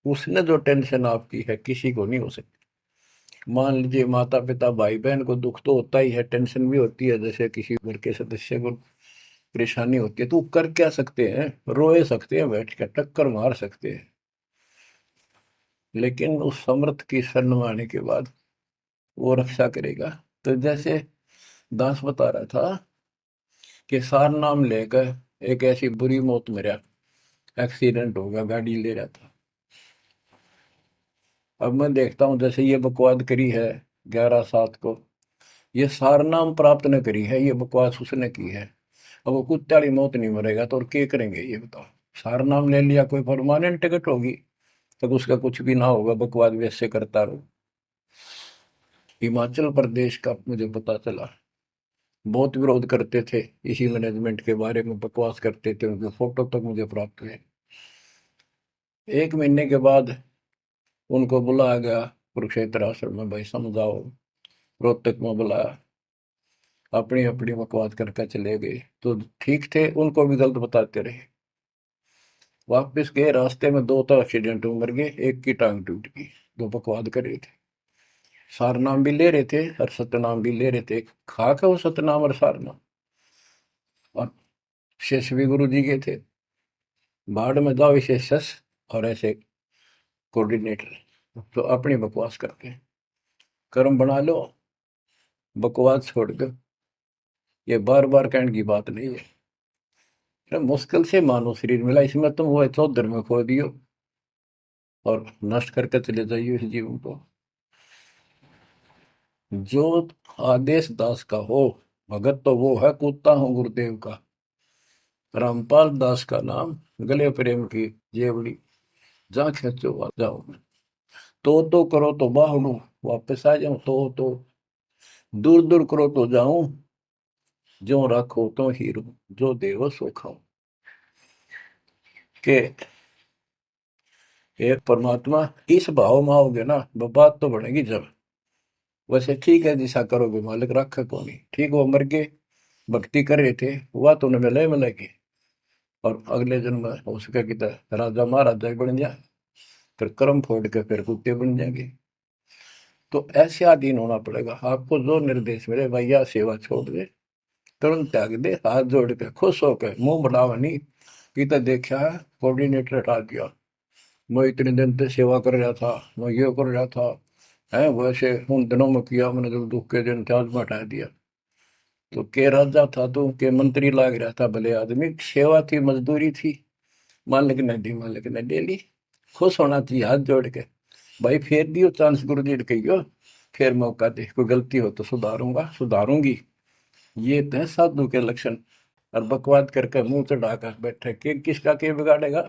उसने जो टेंशन आपकी है किसी को नहीं हो सकती। मान लीजिए माता पिता भाई बहन को दुख तो होता ही है, टेंशन भी होती है, जैसे किसी घर के सदस्य को परेशानी होती है, तो कर क्या सकते हैं, रोए सकते हैं, बैठ कर टक्कर मार सकते हैं, लेकिन उस समर्थ की शरण आने के बाद वो रक्षा करेगा। तो जैसे दास बता रहा था कि सार नाम लेकर एक ऐसी बुरी मौत मरा, एक्सीडेंट हो गया, गाड़ी ले रहा था। अब मैं देखता हूँ जैसे ये बकवाद करी है 11/7 को, ये सारनाम प्राप्त न करी है, ये बकवास उसने की है। अब वो कुत्ते वाली मौत नहीं मरेगा तो और क्या करेंगे ये बताओ। सारनाम ले लिया, कोई परमानेंट टिकट होगी, तब उसका कुछ भी ना होगा, बकवाद वैसे करता रहो। हिमाचल प्रदेश का मुझे पता चला, बहुत विरोध करते थे इसी मैनेजमेंट के बारे में, बकवास करते थे, उनके फोटो तक मुझे प्राप्त हुए। 1 महीने के बाद उनको बुलाया गया कुरुक्षेत्र आश्रम में, भाई समझाओ। रोहतक में बुलाया, अपनी अपनी बकवास करके चले गए। तो ठीक थे, उनको भी गलत बताते रहे। वापस गए, रास्ते में 2 तो एक्सीडेंट में मर गए, एक की टांग टूट गई। जो बकवाद कर रहे थे, सार नाम भी ले रहे थे और सतनाम भी ले रहे थे, खाक है वो सतनाम और सारनाम। और शेष भी गुरु जी के थे, बाढ़ में जाओ इसे शस और ऐसे कोऑर्डिनेटर, तो अपनी बकवास करके कर्म बना लो, बकवास छोड़ दो। ये बार बार कहने की बात नहीं है। तो मुश्किल से मानो शरीर मिला, इसमें तुम वो चौधर में खो दियो और नष्ट करके चले जाइए इस जीवन को। जो आदेश दास का हो भगत, तो वो है कूदता हूँ गुरुदेव का। रामपाल दास का नाम, गले प्रेम की जेवड़ी, जा खेचो आ जाओ मैं। तो करो तो बाहड़ू, वापस आ जाऊं तो दूर दूर करो तो जाऊं, जो रखो तो हीरो, जो देव सो खाऊं। के एक परमात्मा इस भाव में आओगे ना, बात तो बढ़ेगी जब। वैसे ठीक है, दिशा करोगे मालिक रखा को नहीं, ठीक वो मर गए, भक्ति कर रहे थे, हुआ तो उन्हें मिले मिले के, और अगले जन्म में हो सके कि राजा महाराजा बन जाए, फिर कर्म फोड़ के फिर कुत्ते बन जाएंगे। तो ऐसे अधीन होना पड़ेगा आपको, जो निर्देश मिले भैया सेवा छोड़ दे, तुरंत त्याग दे, हाथ जोड़ के खुश होकर, मुंह बढ़ावा नहीं कि तो देखा है कोऑर्डिनेटर हटा दिया, मैं इतने दिन से सेवा कर रहा था, मैं ये कर रहा था, है वैसे उन दिनों में किया मैंने, जब दुख के दिन थे आज में हटा दिया। तो के राजा था तो के मंत्री लाग रहा था, भले आदमी, सेवा थी, मजदूरी थी, मालिक ने दी, मालिक ने ले ली। खुश होना चाहिए हाथ जोड़ के, भाई फेर दियो चांस गुरु जी ने कहियो, फिर मौका दे, कोई गलती हो तो सुधारूंगा सुधारूंगी। ये तो है साधु के लक्षण। और बकवाद करके मुंह चढ़ाकर बैठे के किसका के बिगाड़ेगा,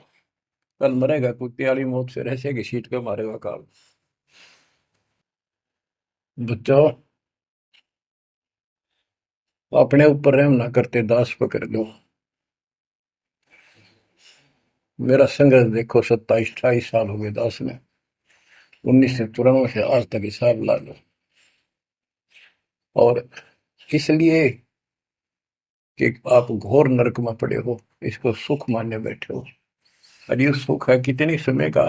कल मरेगा कुत्ते वाली मौत से, रहसे की सीट के मारेगा काल। बच्चों, अपने ऊपर रहम ना करते दास पकड़ लो। मेरा संघर्ष देखो, 27-28 साल हो गए दास में, 1994 से आज तक हिसाब ला लो। और इसलिए कि आप घोर नरक में पड़े हो, इसको सुख मानने बैठे हो। और ये सुख है कितने समय का,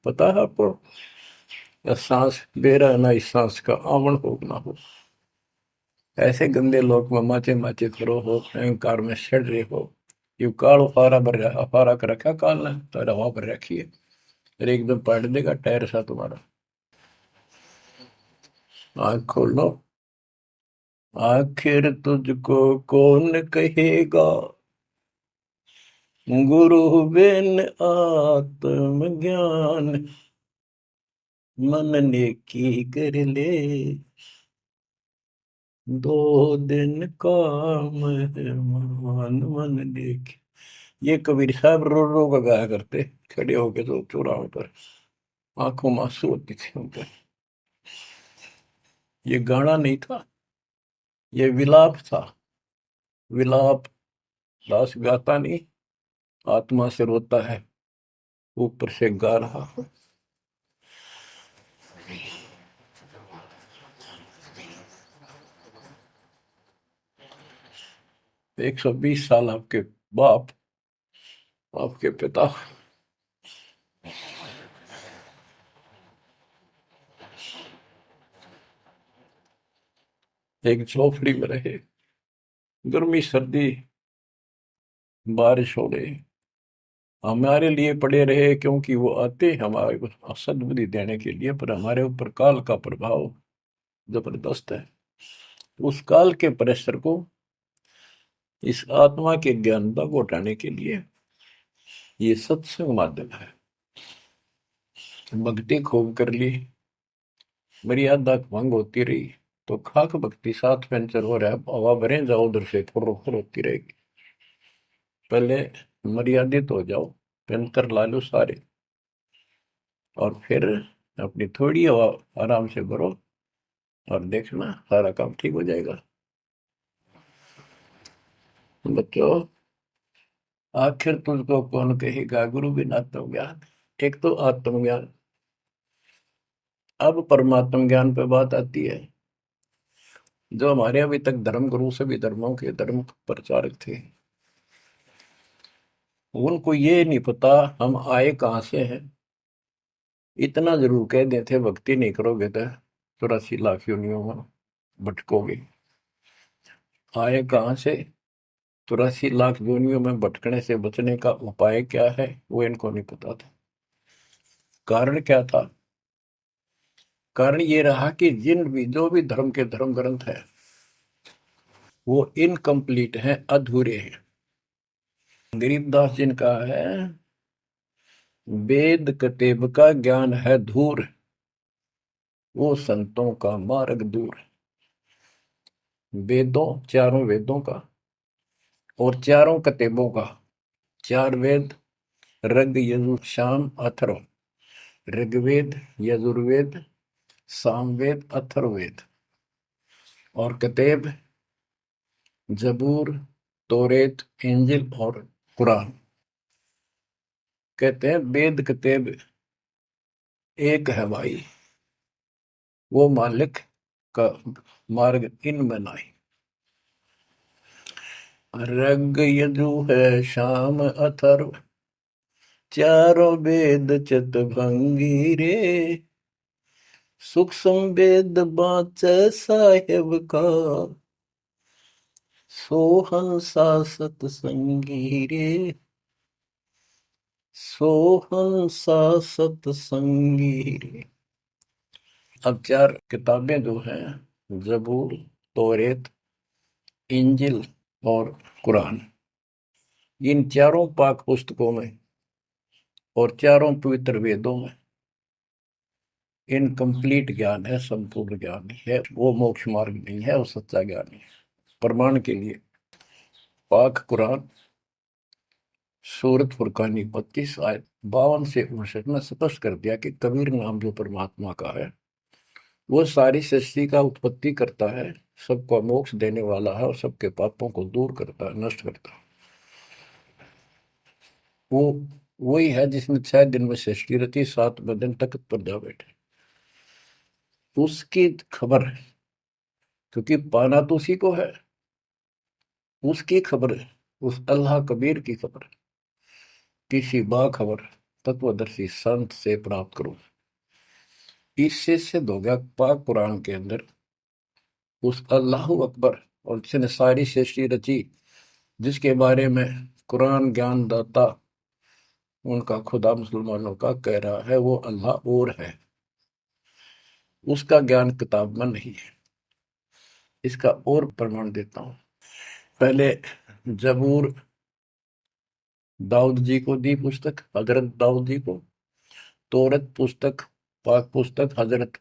पता है आपको? या सांस दे रहा है ना, इस सांस का आवरण हो ना हो। ऐसे गंदे लोग में माचे माचे करो हो, अहंकार में सड़ रहे हो। ये काल अफारा भर अफारा कर रखा काल ने, तो हवा भर रखी है, अरे एकदम पलट देगा टायर सा तुम्हारा। आँख खोलो, आखिर तुझको कौन कहेगा, गुरु बिन आत्मज्ञान, मन ने की कर ले, 2 दिन काम है मान, मन ने की। ये कबीर साहब रो रो कर गाया करते, खड़े होके तो चौराहों पर, आंखों में आंसू होती थी उनके। ये गाना नहीं था, ये विलाप था। विलाप, दास गाता नहीं, आत्मा से रोता है, ऊपर से गा रहा। 120 साल आपके बाप, आपके पिता, एक झोपड़ी में रहे, गर्मी सर्दी बारिश हो रही, हमारे लिए पड़े रहे, क्योंकि वो आते हमारे को सद्बुद्धि देने के लिए, पर हमारे ऊपर काल का प्रभाव जबरदस्त है। उस काल के प्रेशर को इस आत्मा के ज्ञानता को हटाने के लिए ये सत्संग माध्यम है। भक्ति खूब कर ली, मर्यादा भंग होती रही तो खाक भक्ति साथ पंचर हो रहा है, हवा भरे जाओ उधर से फुर फुर होती रहेगी। पहले मर्यादित हो जाओ, पंचर ला लो सारे, और फिर अपनी थोड़ी हवा आराम से भरो और देखना सारा काम ठीक हो जाएगा। बच्चों, आखिर तुझको कौन कहेगा गुरु बिन आत्मज्ञान। एक तो आत्मज्ञान, अब परमात्म ज्ञान पे बात आती है। जो हमारे अभी तक धर्म गुरु सभी धर्मों के धर्म प्रचारक थे, उनको ये नहीं पता हम आए कहाँ से हैं। इतना जरूर कह देते भक्ति नहीं करोगे तो 84 लाख योनियों में भटकोगे। आए कहाँ से, 84 लाख योनियों में भटकने से बचने का उपाय क्या है, वो इनको नहीं पता था। कारण क्या था? कारण ये रहा कि जो भी धर्म के धर्म ग्रंथ है वो इनकम्प्लीट हैं, अधूरे हैं। गरीबदास जिनका है, वेद कतेब का ज्ञान है धूर, वो संतों का मार्ग दूर। वेदों, चारों वेदों का और चारों कतेबों का, 4 वेद, ऋग यजु साम अथर्व, ऋग्वेद, यजुर्वेद, सामवेद, अथर्ववेद, और कतेब जबूर, तोरेत, इंजिल और कुरान। कहते हैं वेद कतेब एक है भाई, वो मालिक का मार्ग इनमें नहीं। ऋग यजु है शाम अथर्व, चारों वेद चितभंगी रे, सूक्ष्म वेद बाँचै साहेब का, सोहंसा सतसंगी रे, सोहंसा सतसंगी रे। अब 4 किताबें जो हैं, जबूर, तौरेत, इंजिल और कुरान, इन चारों पाक पुस्तकों में और चारों पवित्र वेदों में इनकम्प्लीट ज्ञान है, संपूर्ण ज्ञान नहीं है, वो मोक्ष मार्ग नहीं है, वो सच्चा ज्ञान नहीं है। प्रमाण के लिए पाक कुरान सूरत फुरकानी 32 आयत 52 से 59 में स्पष्ट कर दिया कि कबीर नाम जो परमात्मा का है वो सारी सृष्टि का उत्पत्ति करता है, सबको मोक्ष देने वाला है और सबके पापों को दूर करता है, नष्ट करता है। वो वही है जिसने 6 दिन में सृष्टि रची, 7वें दिन तख्त पर जा बैठे। उसकी खबर है, क्योंकि पाना तो उसी को है, उसकी खबर है, उस अल्लाह कबीर की खबर है। किसी बाखबर तत्वदर्शी संत से प्राप्त करो। इससे सिद्ध हो गया पाक कुरान के अंदर उस अल्लाह अकबर और जिसने सारी सृष्टि रची, जिसके बारे में कुरान ज्ञान दाता उनका खुदा मुसलमानों का कह रहा है वो अल्लाह और है, उसका ज्ञान किताब में नहीं है। इसका और प्रमाण देता हूं। पहले जबूर दाऊद जी को दी पुस्तक, हजरत दाऊद जी को। तौरत पुस्तक, पाक पुस्तक हजरत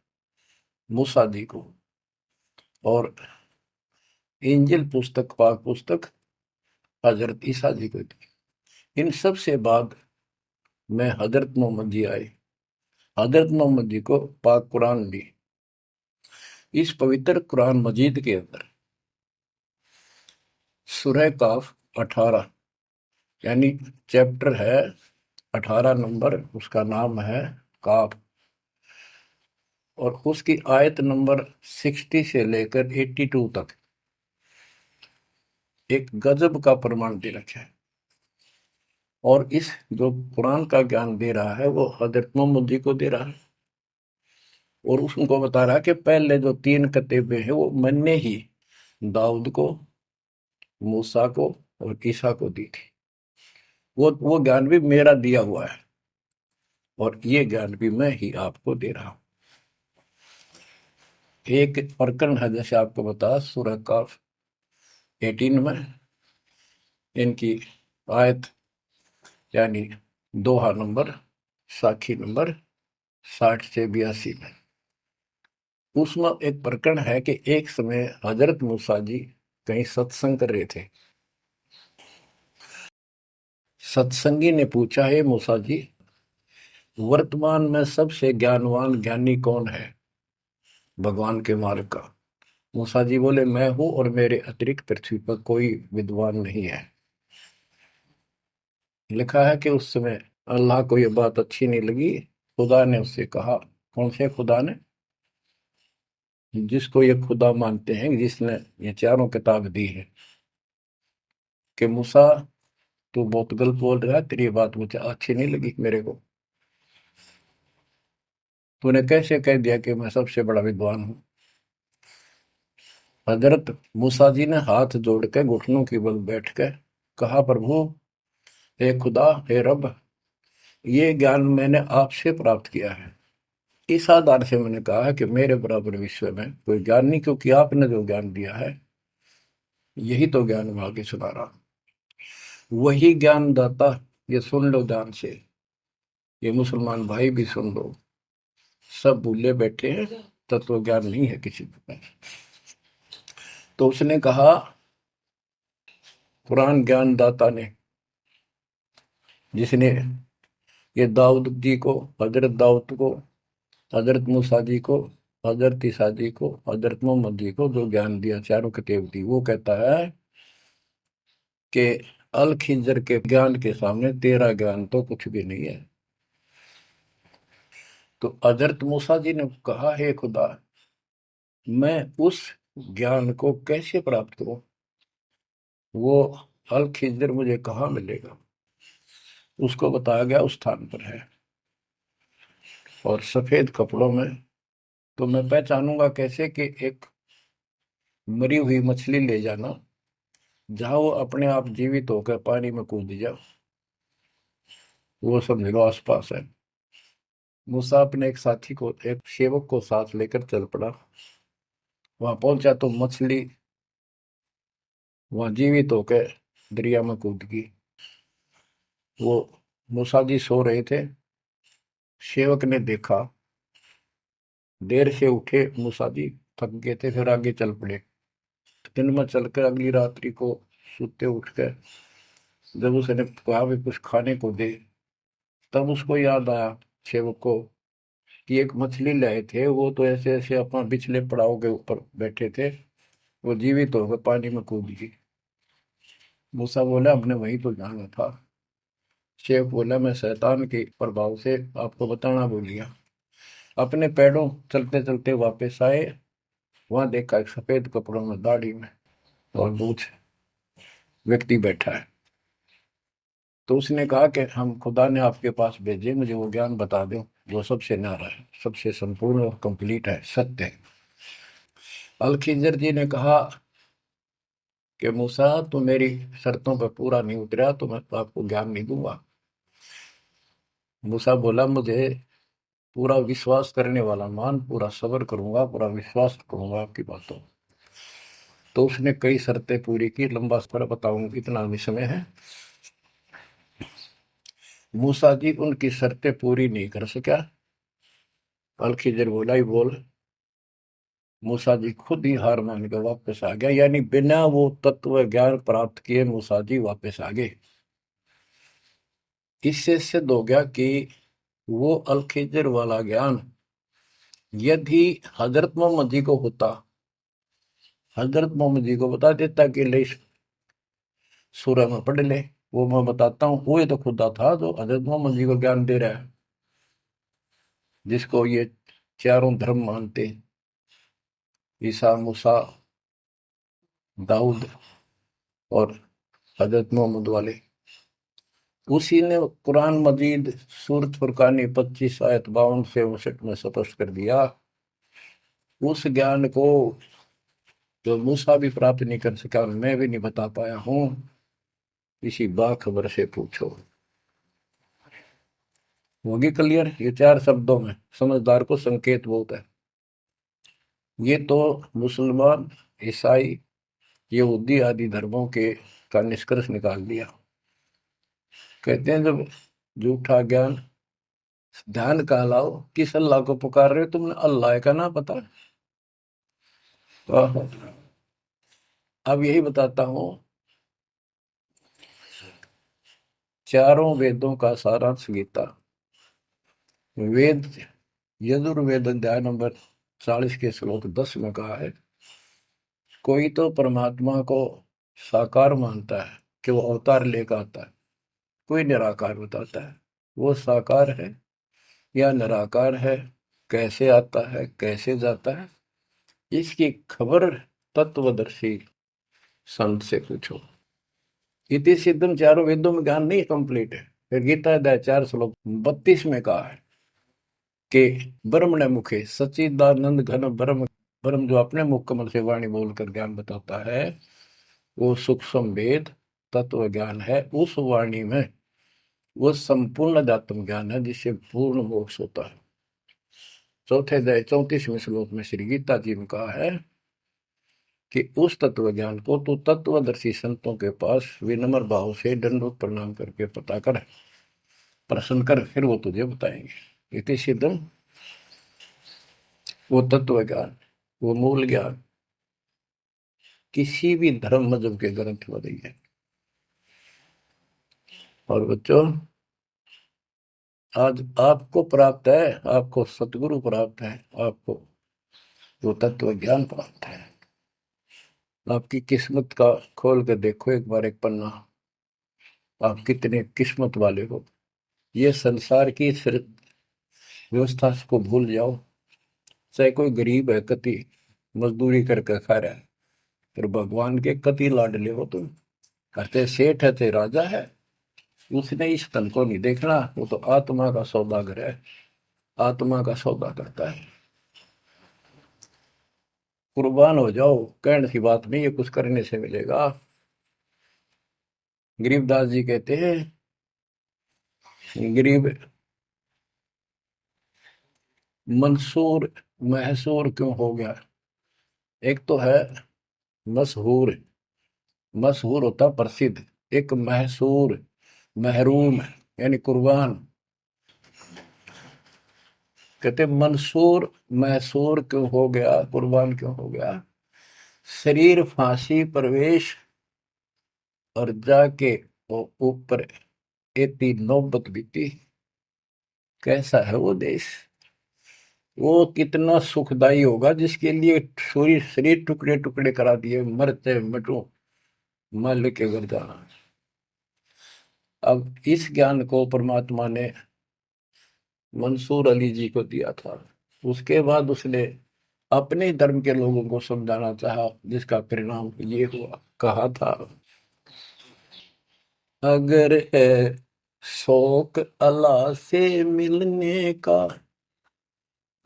मूसा जी को। और इंजिल पुस्तक, पाक पुस्तक हजरत ईसा जी को दी। इन सब से बाद में हजरत मोहम्मद जी आए, हजरत मोहम्मद जी को पाक कुरान दी। इस पवित्र कुरान मजीद के अंदर सूरह काफ 18 यानी चैप्टर है 18 नंबर, उसका नाम है काफ, और उसकी आयत नंबर 60 से लेकर 82 तक एक गजब का प्रमाण दे रखा है। और इस जो कुरान का ज्ञान दे रहा है वो हजरत मोहम्मद जी को दे रहा है, और उसको बता रहा है कि पहले जो 3 कतीबे हैं वो मैंने ही दाऊद को, मूसा को और ईसा को दी थी। वो ज्ञान भी मेरा दिया हुआ है, और ये ज्ञान भी मैं ही आपको दे रहा हूं। एक प्रकरण है, जैसे आपको बता सूरह काफ 18 में इनकी आयत यानी दोहा नंबर साखी नंबर 60 से 82 में। उसमें एक प्रकरण है कि एक समय हजरत मूसा जी कहीं सत्संग कर रहे थे। सत्संगी ने पूछा, है मूसा जी, वर्तमान में सबसे ज्ञानवान ज्ञानी कौन है भगवान के मार्ग का? मूसा जी बोले, मैं हूं और मेरे अतिरिक्त पृथ्वी पर कोई विद्वान नहीं है। लिखा है कि उस समय अल्लाह को यह बात अच्छी नहीं लगी। खुदा ने उससे कहा, कौन से खुदा ने? जिसको ये खुदा मानते हैं, जिसने ये चारों किताब दी है, कि मूसा तू बहुत गलत बोल रहा है, तेरी बात मुझे अच्छी नहीं लगी। मेरे को तूने कैसे कह दिया कि मैं सबसे बड़ा विद्वान हूं? हजरत मूसा जी ने हाथ जोड़ के घुटनों की बल बैठ के कहा, प्रभु, हे खुदा, हे रब, ये ज्ञान मैंने आपसे प्राप्त किया है। इस आधार से मैंने कहा कि मेरे बराबर विश्व में कोई ज्ञान नहीं, क्योंकि आपने जो ज्ञान दिया है यही तो ज्ञान मैं आगे सुना रहा। वही ज्ञान दाता, ये सुन लो ध्यान से, ये मुसलमान भाई भी सुन लो, सब भूले बैठे हैं, तत्व ज्ञान नहीं है किसी के पास। तो उसने कहा, कुरान ज्ञान दाता ने, जिसने ये दाऊद जी को, हजरत दाऊद को, हजरत मूसा जी को, हजरत ईसा जी को, हजरत मोहम्मद जी को जो ज्ञान दिया, चारों किताब दी, वो कहता है कि अल खिंजर के ज्ञान के सामने तेरा ज्ञान तो कुछ भी नहीं है। तो हजरत मूसा जी ने कहा, हे खुदा, मैं उस ज्ञान को कैसे प्राप्त करूं? वो अल खिंजर मुझे कहाँ मिलेगा? उसको बताया गया उस स्थान पर है, और सफेद कपड़ों में। तो मैं पहचानूंगा कैसे कि एक मरी हुई मछली ले जाना, जहां वो अपने आप जीवित होकर पानी में कूद जाए, वो समझ लो आसपास है। मूसा अपने एक साथी को, एक सेवक को साथ लेकर चल पड़ा। वहां पहुंचा तो मछली वहां जीवित होकर दरिया में कूद गई। वो मूसा जी सो रहे थे। सेवक ने देखा, देर से उठे मूसा जी, थक गए थे, फिर आगे चल पड़े। दिन में चलकर अगली रात्रि को सोते उठ कर जब उसने कहा भी कुछ खाने को दे, तब उसको याद आया सेवक को कि एक मछली लाए थे, वो तो ऐसे ऐसे अपना पिछले पड़ाव के ऊपर बैठे थे, वो जीवित हो गए, पानी में कूद गई। मूसा बोला, हमने वही तो जाना था। शेख बोला, मैं शैतान के प्रभाव से आपको बताना भूल गया। अपने पैरों चलते चलते वापस आए। वहां देखा एक सफेद कपड़ों में, दाढ़ी में और मूछ व्यक्ति बैठा है। तो उसने कहा कि हम खुदा ने आपके पास भेजे, मुझे वो ज्ञान बता दो जो सबसे न्यारा है, सबसे संपूर्ण और कंप्लीट है, सत्य है। अल खिजर जी ने कहा कि मूसा, तो मेरी शर्तों पर पूरा नहीं उतरा तो मैं तो आपको ज्ञान नहीं दूंगा। मूसा बोला, मुझे पूरा विश्वास करने वाला मान, पूरा सब्र करूंगा, पूरा विश्वास करूंगा आपकी बातों। तो उसने कई शर्तें पूरी की, लंबा सफर बताऊंगा, इतना भी समय है। मूसा जी उनकी शर्तें पूरी नहीं कर सका। अल खिजर बोला, ही बोल। मूसा जी खुद ही हार मान के वापस आ गया, यानी बिना वो तत्व ज्ञान प्राप्त किए मूसा जी वापस आ गए। इससे सिद्ध हो गया कि वो अल खिजर वाला ज्ञान यदि हजरत मोहम्मद जी को होता, हजरत मोहम्मद जी को बता देता कि ले सूरह में पढ़ ले, वो मैं बताता हूँ, वो ये तो खुदा था जो हजरत मोहम्मद जी को ज्ञान दे रहा है, जिसको ये चारों धर्म मानते, ईसा, मूसा, दाऊद और हजरत मोहम्मद वाले। उसी ने कुरान मजीद सूरत फुरकानी 25 आयत 52 से 59 में स्पष्ट कर दिया। उस ज्ञान को जो मूसा भी प्राप्त नहीं कर सका, मैं भी नहीं बता पाया हूं, इसी बाखबर से पूछो। होगी क्लियर? ये 4 शब्दों में समझदार को संकेत बहुत है। ये तो मुसलमान, ईसाई, यहूदी आदि धर्मों के का निष्कर्ष निकाल दिया। कहते हैं जब झूठा ज्ञान ध्यान का लाओ, किस अल्लाह को पुकार रहे हो तुमने? अल्लाह का ना पता। अब यही बताता हूं, चारों वेदों का सारांश गीता। वेद यजुर्वेद अध्याय नंबर 40 के श्लोक 10 में कहा है, कोई तो परमात्मा को साकार मानता है कि वो अवतार लेकर आता है, कोई निराकार बताता है। वो साकार है या निराकार है, कैसे आता है कैसे जाता है, इसकी खबर तत्वदर्शी संत से पूछो। इति सिद्धम, चारों वेदों में ज्ञान नहीं कंप्लीट है। फिर गीता अध्याय 4 श्लोक 32 में कहा है कि ब्रह्मण मुखे सच्चिदानंद घन ब्रह्म, ब्रह्म जो अपने मुख कमल से वाणी बोलकर ज्ञान बताता है, वो सूक्ष्म वेद तत्व ज्ञान है। उस वाणी में वो संपूर्ण अध्यात्म ज्ञान है जिससे पूर्ण मोक्ष होता है। चौथे अध्याय 34वें श्लोक में श्री गीता जी ने कहा है कि उस तत्व ज्ञान को तो तत्वदर्शी संतों के पास विनम्र भाव से दंडवत प्रणाम करके पता कर, प्रश्न कर, फिर वो तुझे बताएंगे। इति सिद्धम, वो तत्व ज्ञान, वो मूल ज्ञान किसी भी धर्म मजहब के ग्रंथ में नहीं है। और बच्चों, आज आपको प्राप्त है, आपको सतगुरु प्राप्त है, आपको वो तत्व ज्ञान प्राप्त है। आपकी किस्मत का खोल कर देखो एक बार एक पन्ना, आप कितने किस्मत वाले हो। ये संसार की व्यवस्था को भूल जाओ। चाहे कोई गरीब है, कति मजदूरी करके खा रहा है, फिर भगवान के कति लाडले हो तुम। कहते सेठ है ते राजा है, उसने इस तन को नहीं देखना, वो तो आत्मा का सौदागर है, आत्मा का सौदा करता है। कुर्बान हो जाओ, कहने की बात नहीं, ये कुछ करने से मिलेगा। गरीबदास जी कहते हैं, गरीब मंसूर महसूर क्यों हो गया? एक तो है मशहूर, मशहूर होता प्रसिद्ध, एक महसूर महरूम यानी कुर्बान। कहते मंसूर महसूर क्यों हो गया, कुर्बान क्यों हो गया? शरीर फांसी प्रवेश और जाके वो ऊपर एती नौबत बीती। कैसा है वो देश, वो कितना सुखदाई होगा जिसके लिए शरीर शरीर टुकड़े टुकड़े करा दिए, मरते मटो मल के घर जाना। अब इस ज्ञान को परमात्मा ने मंसूर अली जी को दिया था। उसके बाद उसने अपने धर्म के लोगों को समझाना चाहा, जिसका परिणाम ये हुआ। कहा था, अगर है शौक अल्लाह से मिलने का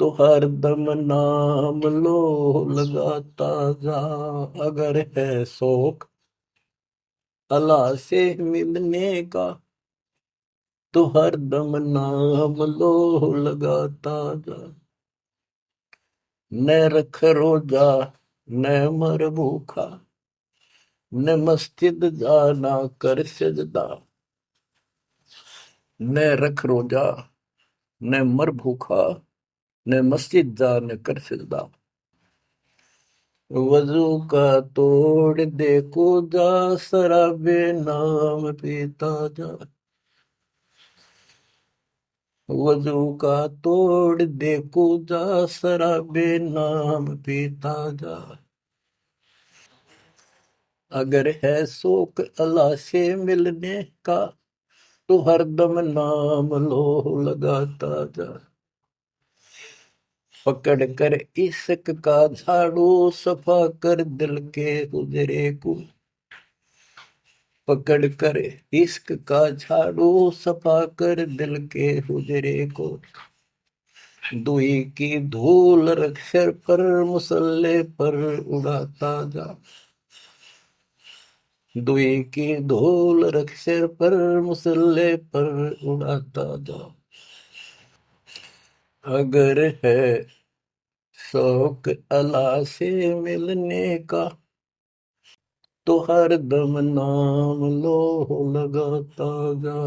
तो हर दम नाम लो लगाता जा। अगर है शौक अल्लाह से मिलने का तो हर दम नाम लो लगाता जा। न रख रोजा न मर भूखा, न मस्जिद जाना कर सजदा। न रख रोजा न मर भूखा, न मस्जिद जा न कर सजदा। वजू का तोड़ देखो जा, शराबे नाम पीता जा। वजू का तोड़ देखो जा, शराबे नाम पीता जा। अगर है शौक अल्लाह से मिलने का तो हरदम नाम लो लगाता जा। पकड़ कर इश्क का झाड़ू सफा कर दिल के हुजरे को। पकड़ कर इश्क का झाड़ू सफा कर दिल के हुजरे को। दुई की धूल रख सिर पर मुसल्ले पर उड़ाता जा। दुई की धूल रख सिर पर मुसल्ले पर उड़ाता जा। अगर है शौक अल्लाह से मिलने का तो हर दम नाम लो लगाता जा,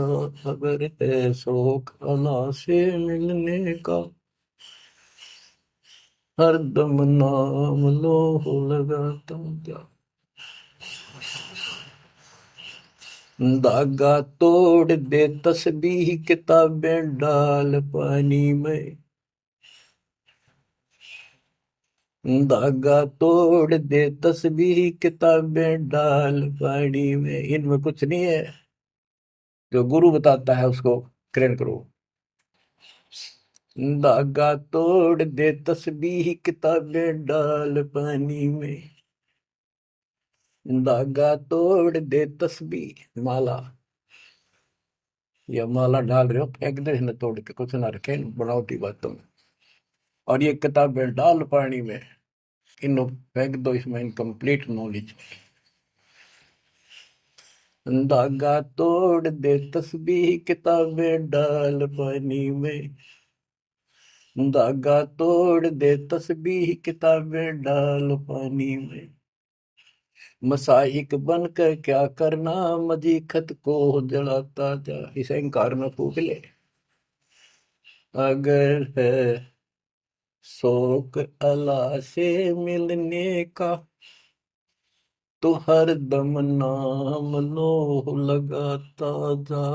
अगर है शौक अल्लाह से मिलने का, हर दम नाम लो लगाता जा। धागा तोड़ दे तस्बीह किताबें डाल पानी में, धागा तोड़ दे तस्बीह किताबें डाल पानी में। इनमें कुछ नहीं है, जो गुरु बताता है उसको ग्रहण करो। धागा तोड़ दे तस्बीह किताबें डाल पानी में, धागा तोड़ दे तस्बीह माला, या माला डाल रहे हो फेंक दे न, तोड़ के कुछ ना रखे बनावटी बातों में। और ये किताबें डाल पानी में, इनको फेंक दो, इसमें इनकम्प्लीट नॉलेज। धागा तोड़ दे तस्बीह किताबें डाल पानी में, धागा तोड़ दे तस्बीह किताबें डाल पानी में। मसाइक बनकर क्या करना, मजीखत को जलाता जा। इसे इंकार न फूक ले। अगर है शौक अल्लाह से मिलने का, तो हर दम नाम लो लगाता जा।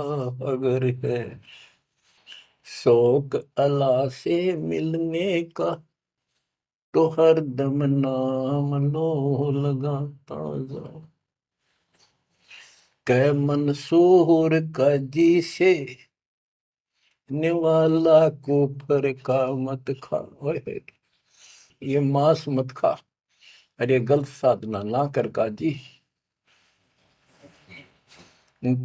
अगर है शौक अल्लाह से मिलने का, तो हर दम नाम लो लगाता जा। कह मंसूर का जी से निवाला कुफर का मत खा। ओए, ये मांस मत खा, अरे गलत साधना ना कर काजी।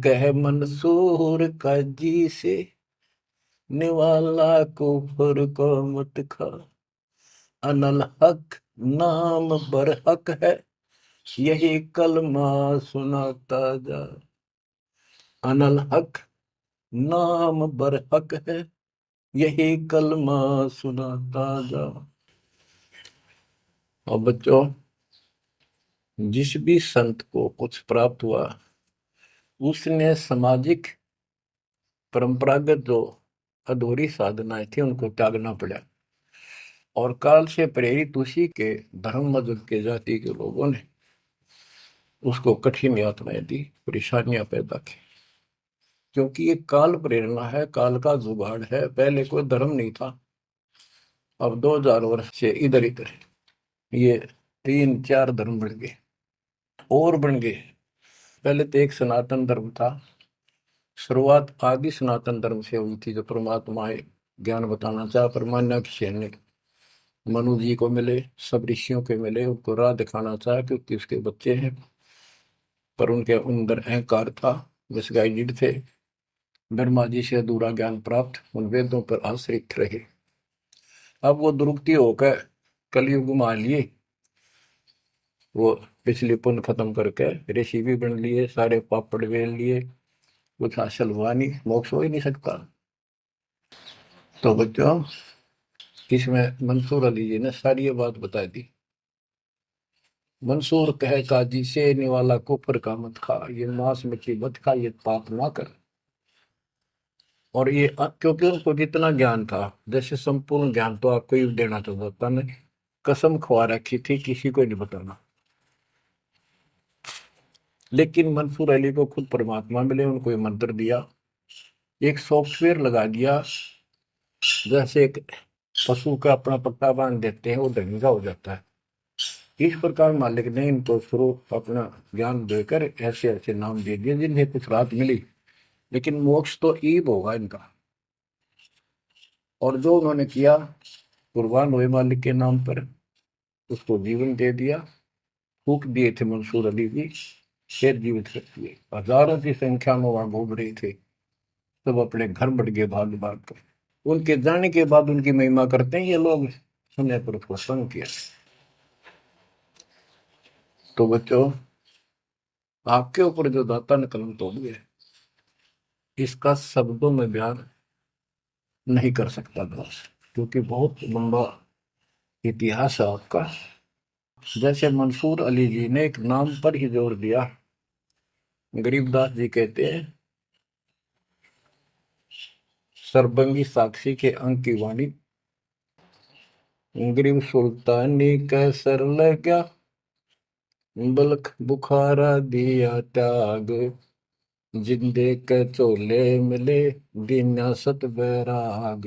कह मंसूर का जी से निवाला कुफर का मत खा। अनल हक नाम बरहक है, यही कलमा सुनाता जा। अनल हक नाम बरहक है, यही कलमा सुनाता जा। और बच्चों, जिस भी संत को कुछ प्राप्त हुआ, उसने सामाजिक परंपरागत जो अधूरी साधनाएं थी उनको त्यागना पड़ा, और काल से प्रेरित उसी के धर्म मजहब के जाति के लोगों ने उसको कठिन यातनाएं दी, परेशानियां पैदा की। क्योंकि ये काल प्रेरणा है, काल का जुगाड़ है। पहले कोई धर्म नहीं था, अब 2000 वर्ष से इधर इधर ये 3-4 धर्म बढ़ गए और बन गए। पहले तो एक सनातन धर्म था, शुरुआत आदि सनातन धर्म से हुई थी, जो परमात्मा ज्ञान बताना चाहा, पर मान्या किसी ने मनु जी को मिले, सब ऋषियों के मिले, उनको राह दिखाना चाहा क्योंकि उसके बच्चे हैं, पर उनके अंदर अहंकार था, मिसगाइडेड थे। ब्रह्मा जी से अधूरा ज्ञान प्राप्त, उन वेदों पर आश्रित रहे। अब वो दुरुक्ति होकर कलयुग में आ लिए, वो पिछली पुण्य खत्म करके ऋषि भी बन लिए, सारे पापड़ बेल लिए, कुछ हासिल हुआ नहीं, मोक्ष हो ही नहीं सकता। तो बच्चों, इसमें मंसूर अली जी ने सारी ये बात बता दी। मंसूर कहे काजी से निवाला कुफर का मत खा, ये मांस मछली मत खा, ये पाप ना कर। और ये क्योंकि उनको जितना ज्ञान था, जैसे संपूर्ण ज्ञान तो आपको ही देना चाहता था ना, कसम खवा रखी थी किसी को नहीं बताना। लेकिन मंसूर अली को खुद परमात्मा मिले, उनको ये मंत्र दिया, एक सॉफ्टवेयर लगा दिया, जैसे एक पशु का अपना पट्टा बांध देते हैं, वो ढंगा हो जाता है। इस प्रकार मालिक ने इनको शुरू अपना ज्ञान देकर ऐसे ऐसे नाम दे दिए जिन्हें कुछ राहत मिली, लेकिन मोक्ष तो ईब होगा इनका। और जो उन्होंने किया, कुर्बान हुए मालिक के नाम पर, उसको जीवन दे दिया। फूक दिए थे मंसूर अली जी, फिर जीवित कर दिए। हजारों की संख्या में वहां घूम रहे थे, सब अपने घर बढ़ गए भाग भाग कर। उनके जाने के बाद उनकी महिमा करते हैं ये लोग, समय पर उसको संग किया। तो बच्चों, आपके ऊपर जो दाता ने कलम तोड़ दिया, इसका शब्दों में बयान नहीं कर सकता बस, क्योंकि बहुत लंबा इतिहास है आपका। जैसे मंसूर अली जी ने एक नाम पर ही जोर दिया। गरीबदास जी कहते हैं, सरबंगी साक्षी के अंक की वाणी, गरीब सुल्तानी कैसर लगा, बल्क बुखारा दिया त्याग, जिंदे के चोले मिले, दीना सत बैराग।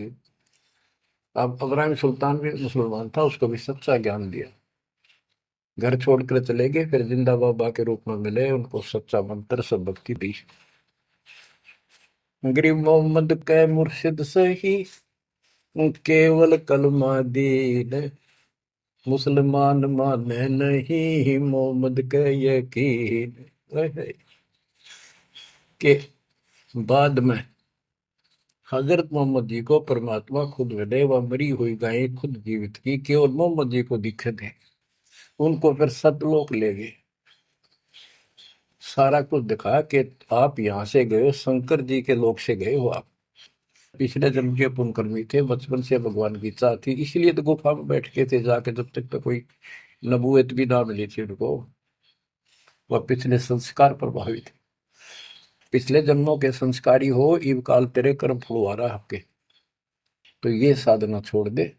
अब इब्राहिम सुल्तान भी मुसलमान था, उसको भी सच्चा ज्ञान दिया। घर छोड़कर चले गए, फिर जिंदा बाबा के रूप में मिले, उनको सच्चा मंत्र सबक की दी। गरीब मोहम्मद के मुर्शिद सही, केवल कलमा दीन, मुसलमान माने नहीं, मोहम्मद के यकीन। के बाद में हजरत मोहम्मद जी को परमात्मा खुद मिले, वह मरी हुई गायें खुद जीवित की, केवल मोहम्मद जी को दिखे थे। उनको फिर सतलोक ले गए, सारा कुछ दिखा कि आप यहाँ से गए हो, शंकर जी के लोक से गए हो आप। पिछले जन्म के पुण्यकर्मी थे, बचपन से भगवान की इच्छा थी, इसलिए तो गुफा में बैठ के थे जाके, जब तक तो कोई नबूवत भी ना मिली थी उनको। वह पिछले संस्कार प्रभावित थे, पिछले जन्मों के संस्कारी हो, इव काल तेरे कर्म फुलवा रहा आपके, तो ये साधना छोड़ दे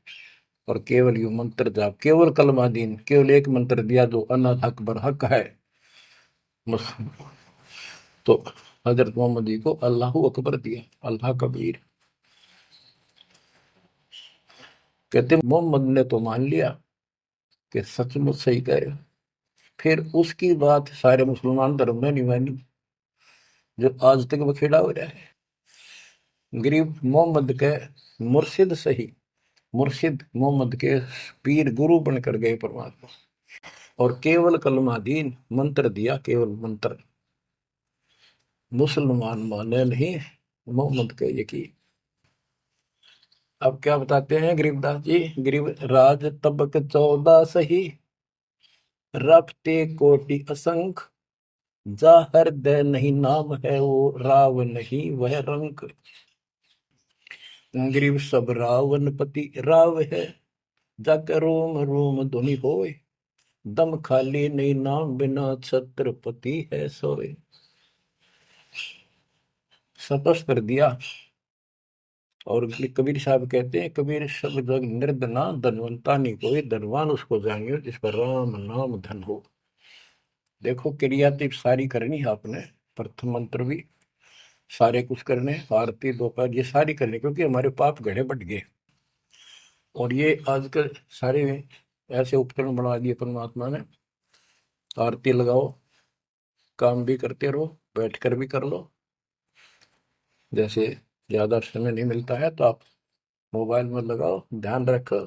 और केवल यू मंत्र जाप, केवल कलमा दीन, केवल एक मंत्र दिया जो अनाथ हक बर हक है। तो हजरत मोहम्मद जी को अल्लाह अकबर दिया, अल्लाह कबीर। कहते मोहम्मद ने तो मान लिया कि सचमुच सही कह रहे, फिर उसकी बात सारे मुसलमान धर्म में नहीं मानी, जो आज तक बखेड़ा हो रहा है। गरीब मोहम्मद के मुर्शिद सही, मुर्शिद मोहम्मद के पीर गुरु बनकर गए परमात्मा, और केवल कलमा दीन, मंत्र दिया, केवल मंत्र। मुसलमान माने नहीं, मोहम्मद के यकीन। अब क्या बताते हैं गरीबदास जी, गरीब राज तबक 14 सही, रखते कोटि असंख, जा हृदय नहीं नाम है वो, राव नहीं वह रंक। गरीब सब रावण पति राव है, जाकर रोम रोम धुनि होए, दम खाली नहीं नाम बिना छत्रपति है सोए। स्पष्ट कर दिया। और कबीर साहब कहते हैं, कबीर सब जग निर्धना, धनवंता नहीं कोई, धनवान उसको जानियो जिस पर राम नाम धन हो। देखो क्रिया तो सारी करनी है आपने, प्रथम मंत्र भी सारे कुछ करने, आरती दोपहर ये सारी करनी, क्योंकि हमारे पाप घड़े बढ़ गए। और ये आजकल सारे ऐसे उपकरण बना दिए परमात्मा ने, आरती लगाओ, काम भी करते रहो, बैठकर भी कर लो। जैसे ज्यादा समय नहीं मिलता है तो आप मोबाइल में लगाओ, ध्यान रखो।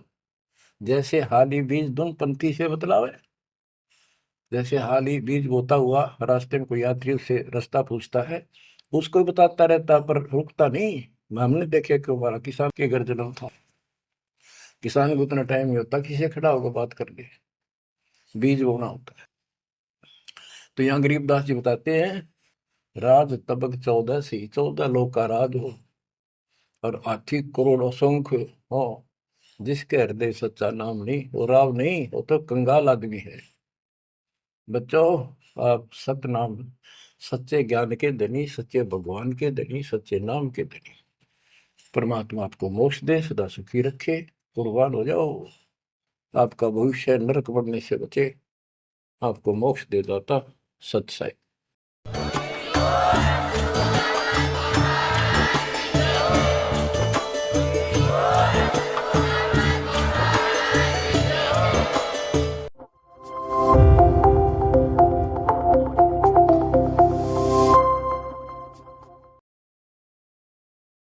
जैसे हाली बीज धुन पंक्ति से बतलावे, जैसे हाली बीज बोता हुआ रास्ते में कोई यात्री उससे रास्ता पूछता है, उसको ही बताता रहता पर रुकता नहीं। हमने देखे कि हमारा किसान के घर जन्म था, किसान को उतना टाइम नहीं होता किसी खड़ा होकर बात कर ले, बीज बोना होता है। तो यहाँ गरीबदास जी बताते हैं, राज तबक 14 सी, 14 लोग का राज हो, और हाथी करोड़ असंख्य हो, जिसके हृदय सच्चा नाम नहीं, वो राव नहीं, वो तो कंगाल आदमी है। बच्चों, आप सत्य नाम, सच्चे ज्ञान के धनी, सच्चे भगवान के धनी, सच्चे नाम के धनी, परमात्मा आपको मोक्ष दे, सदा सुखी रखे, कुर्बान हो जाओ, आपका भविष्य नरक बढ़ने से बचे, आपको मोक्ष दे दाता सत्य।